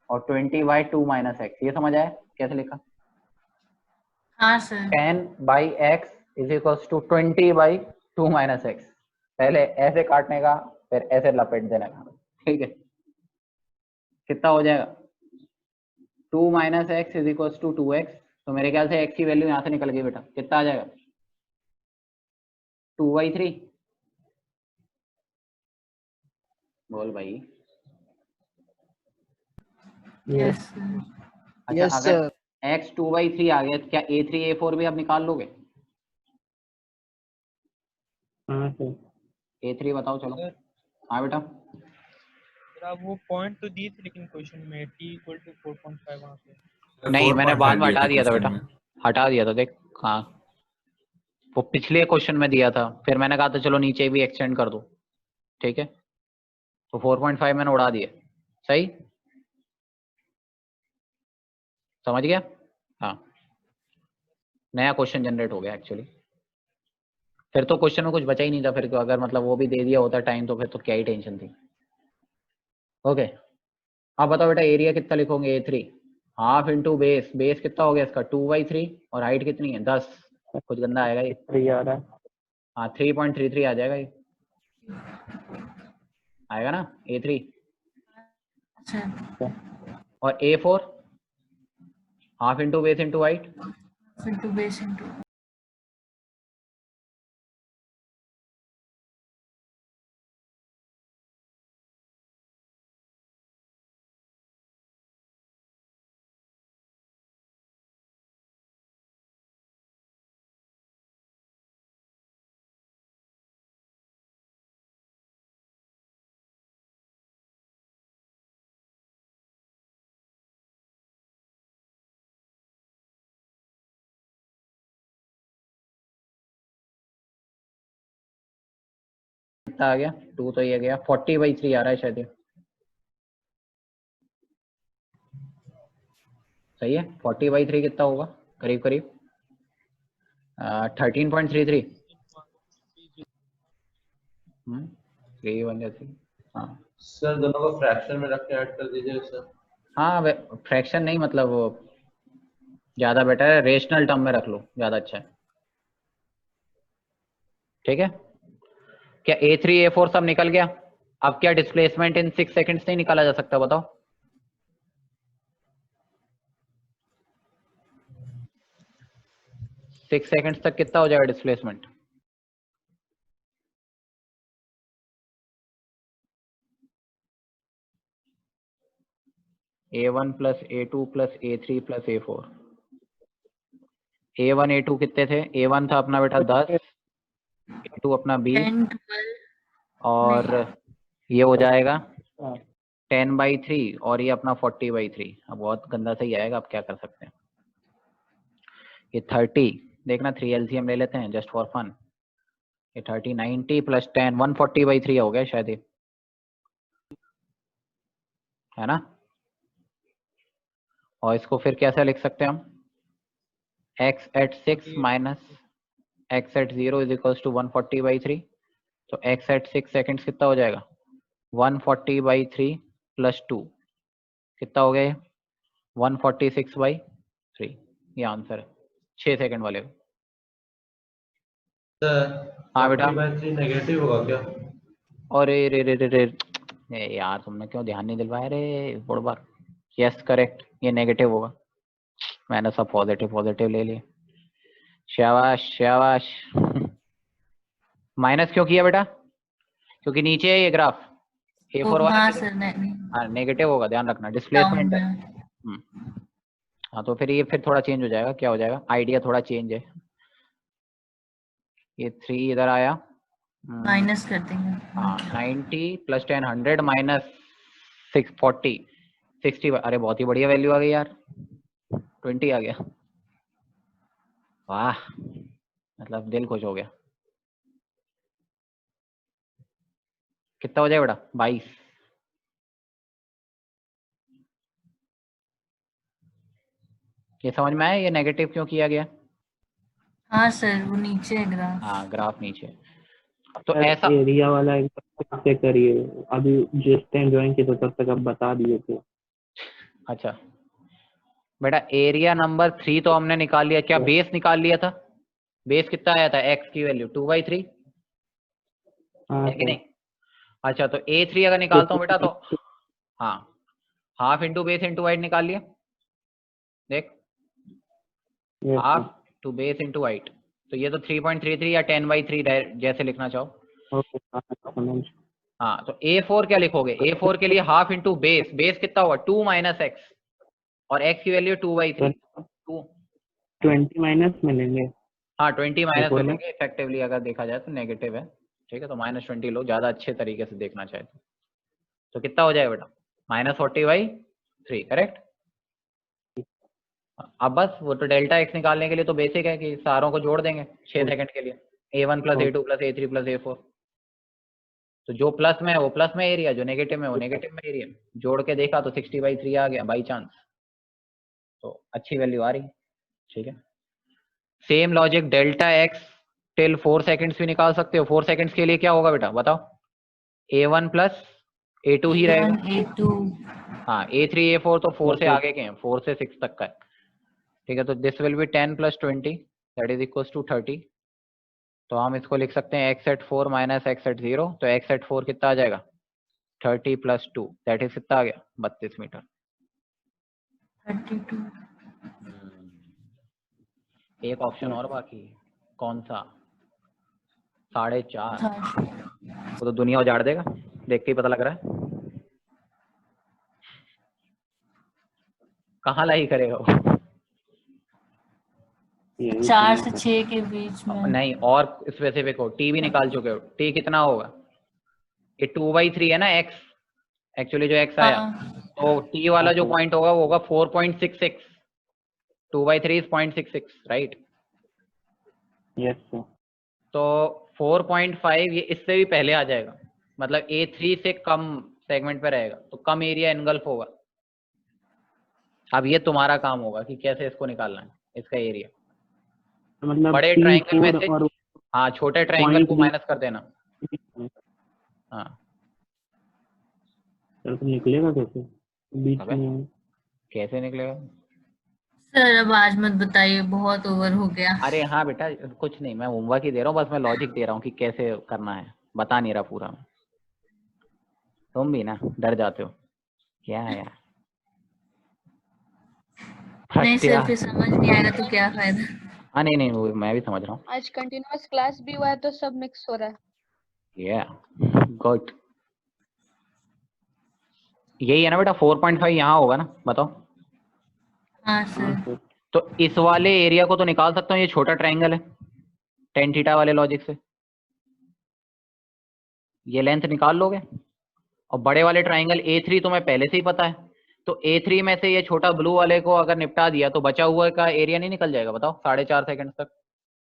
और 20/2 - x, ये समझ आया कैसे लिखा? हाँ सर. 10/x = 20/2 - x, पहले ऐसे काटने का फिर ऐसे लपेट देने का, ठीक है। कितना हो जाएगा 2 - x = 2x, तो मेरे ख्याल से x की वैल्यू यहाँ से निकल गई बेटा, कितना आ जाएगा 2/3। बोल भाई। Yes sir. अच्छा Yes, अगर sir. x 2/3 आ गया तो क्या a3 a4 भी आप निकाल लोगे? हाँ सर। a3 बताओ चलो। हाँ बेटा आप वो पॉइंट तो दिए थे लेकिन क्वेश्चन में t = 4.5 वहाँ पे। नहीं, मैंने बाद में 4.5 हटा दिया था क्वेश्चन बेटा, में। हटा दिया था देख। हाँ वो पिछले क्वेश्चन में दिया था, फिर मैंने कहा था चलो नीचे भी एक्सटेंड कर दो, ठीक है, तो 4.5 मैंने उड़ा दिया। सही समझ गया? हाँ नया क्वेश्चन जनरेट हो गया एक्चुअली, फिर तो क्वेश्चन में कुछ बचा ही नहीं था, फिर तो अगर मतलब वो भी दे दिया होता टाइम तो फिर तो क्या ही टेंशन थी। ओके अब बताओ बेटा एरिया कितना लिखोगे a3, half into base, base कितना हो गया इसका 2/3, और हाइट कितनी है 10, कुछ गंदा आएगा ये, 3 आ रहा है। हाँ 3.33 आ जाएगा ये, आएगा ना a3, Sir. और a4 half into base into height, Into base into. कितना आ गया 2 तो ये गया 40/3 आ रहा है शायद ये, सही है 40/3 कितना होगा करीब करीब 13.33, 3 बन जाती। हाँ सर दोनों को फ्रैक्शन में रख के ऐड कर दीजिए सर। हाँ फ्रैक्शन नहीं, मतलब वो ज्यादा बेटर है, रेशनल टर्म में रख लो ज्यादा अच्छा है, ठीक है। क्या a3 a4 सब निकल गया? अब क्या डिस्प्लेसमेंट इन 6 सेकंड्स नहीं निकाला जा सकता बताओ? सिक्स सेकंड्स तक कितना हो जाएगा displacement? a1 + a2 + a3 + a4, a1 a2 कितने थे? a1 था अपना बेटा 10, a2 अपना 20, 10, 12. और ये हो जाएगा 10/3, और ये अपना 40/3। अब बहुत गंदा सही आएगा, अब क्या कर सकते हैं, ये 30 देखना 3 LCM ले लेते हैं जस्ट फॉर फन, ये 30 90 + 10 140/3 हो गया शायद ये, है ना। और इसको फिर कैसे लिख सकते हैं हम, x at 6 - x at 0 = 140/3, तो x at 6 सेकेंड्स कितना हो जाएगा 140/3 + 2 कितना हो गया ये 146/3, ये आंसर है 6 सेकंड वाले का। सर हाँ बेटा 40/3 नेगेटिव होगा क्या? अरे रे रे रे रे यार तुमने क्यों ध्यान नहीं दिलवाया रे बार। यस करेक्ट, ये नेगेटिव होगा, मैंने सब पॉजिटिव ले लिए, शाबाश शाबाश। माइनस क्यों किया बेटा? क्योंकि नीचे है ये ग्राफ, A4 वाला हाँ किधर? सर. नहीं. हाँ नेगेटिव होगा, ध्यान रखना Down डिस्प्लेसमेंट है। में. हाँ तो फिर ये फिर थोड़ा चेंज हो जाएगा, क्या हो जाएगा, आइडिया थोड़ा चेंज है, ये 3 इधर आया, माइनस कर देंगे. हाँ 90 + 10 100 - 640 60, अरे बहुत ही बढ़िया वैल्यू आ गई यार, 20 आ गया, वाह मतलब दिल खुश हो गया। कितना हो जाए बेटा? 22। ये समझ में आया ये नेगेटिव क्यों किया गया? हाँ सर, वो नीचे है ग्राफ। हाँ ग्राफ नीचे। तो सर ऐसा एरिया वाला एक बार फिर से करिए, अभी जिस टाइम ज्वाइन किया था तब तक आप बता दिए थे। अच्छा बेटा एरिया नंबर 3 तो हमने निकाल लिया, क्या बेस निकाल लिया था? बेस कितना आया था? x की वैल्यू 2/3 हाँ है कि सर। नहीं? अच्छा तो A3 अगर निकालता हूँ बेटा तो हाँ half into base into height निकाल लिया। देख Yes, half to base into height, तो ये तो 3.33 या 10/3 जैसे लिखना चाहो। ओके समझ। हाँ तो A4 क्या लिखोगे? A4 के लिए हाफ इंटू बेस, बेस कितना होगा? 2 - x और x की वैल्यू 2/3। 2 20 माइनस में लेंगे। हाँ 20 माइनस A4 में में? लेंगे, इफेक्टिवली अगर देखा जाए तो नेगेटिव है, ठीक है, तो -20 लो, ज्यादा अच्छे तरीके से देखना चाहे तो कितना हो जाएगा बेटा? -40/3 करेक्ट। अब बस वो तो डेल्टा x निकालने के लिए तो बेसिक है कि सारों को जोड़ देंगे 6 सेकंड के लिए, A1 + A2 + A3 + A4। तो जो प्लस में है वो प्लस में एरिया, जो नेगेटिव में वो नेगेटिव में एरिया, जोड़ के देखा तो 60/3 आ गया बाई चांस, तो अच्छी वैल्यू आ रही, ठीक है। Same logic delta x till 4 seconds भी निकाल सकते हो। 4 सेकंड्स के लिए क्या होगा बेटा बताओ? A1 + A2 ही रहेगा। A2 हाँ A3 A4 तो 4 से आगे के हैं, 4 से 6 तक का है, ठीक है। तो this will be 10 + 20 that is equals to 30। तो हम इसको लिख सकते हैं x at 4 - x at 0, तो x at 4 कितना आ जाएगा? 30 + 2 दैट इज कितना आ गया? 32 मीटर। 32। एक ऑप्शन और बाकी है, कौन सा? 4.5। वो तो दुनिया उजाड़ देगा, देख के ही पता लग रहा है। कहाँ लाई करेगा वो? 4 से 6 के बीच में। नहीं और स्पेसिफिक हो, टी भी निकाल चुके हो, टी कितना होगा? ये 2/3 है ना x, एक्चुअली जो x आया, तो t वाला जो पॉइंट होगा वो होगा 4.66। 2/3 इज 0.66 राइट। Yes sir. तो 4.5 ये इससे भी पहले आ जाएगा, मतलब A3 से कम सेगमेंट पे रहेगा, तो कम एरिया इनगल्फ होगा। अब ये तुम्हारा काम होगा कि कैसे इसको निकालना है, इसका एरिया। मतलब बड़े ट्रायंगल में से और हाँ छोटे ट्रायंगल को point माइनस कर देना। हाँ सर तो निकलेगा कैसे बीच अबे में? कैसे निकलेगा? सर अब आज मत बताइए, बहुत ओवर हो गया। अरे हाँ बेटा कुछ नहीं, मैं होमवर्क ही दे रहा हूँ, बस मैं लॉजिक दे रहा हूँ कि कैसे करना है, बता नहीं रहा पूरा। तुम भी ना डर जाते हो क्या है यार? नहीं फर्स्ट सर, यार फिर समझ नहीं आएगा तो क्या फायदा। हाँ नहीं नहीं वो मैं भी समझ रहा हूँ। आज कंटिन्यूअस क्लास भी हुआ है तो सब मिक्स हो रहा है। गुड। यही है ना बेटा 4.5 यहाँ होगा ना, बताओ। हाँ सर। तो इस वाले एरिया को तो निकाल सकता हूँ, ये छोटा ट्रायंगल है, tan थीटा वाले लॉजिक से ये लेंथ निकाल लोगे। और बड़े वाले ट्रायंगल A3 तुम्हें पहले से ही पता है, तो A3 में से ये छोटा ब्लू वाले को अगर निपटा दिया तो बचा हुआ का एरिया नहीं निकल जाएगा? बताओ 4.5 सेकंड तक,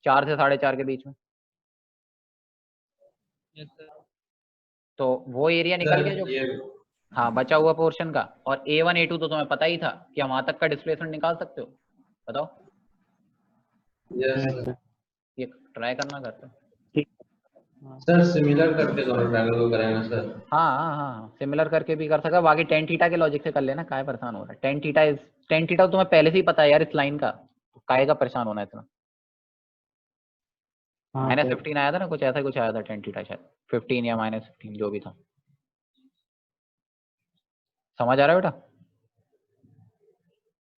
4 से 4.5 के बीच में, यस सर। तो वो एरिया निकल गया जो हाँ बचा हुआ पोर्शन का। और A1 A2 तो तुम्हें पता ही था कि हम वहां तक का डिस्प्लेसमेंट निकाल सकते हो, बताओ। Yes sir. ये ट्राई करना करते हो। सर सिमिलर करके दोनों ट्रायंगल को करेंगे सर। हाँ हाँ हाँ सिमिलर करके भी कर सकता, बाकी tan थीटा के लॉजिक से कर लेना, काहे परेशान हो रहा है? tan थीटा तुम्हें पहले से ही पता है यार इस लाइन का, तो काहे का परेशान होना है इतना? -15 आया था ना, कुछ ऐसा कुछ आया था tan थीटा, शायद 15 या -15 जो भी था। समझ आ रहा है बेटा?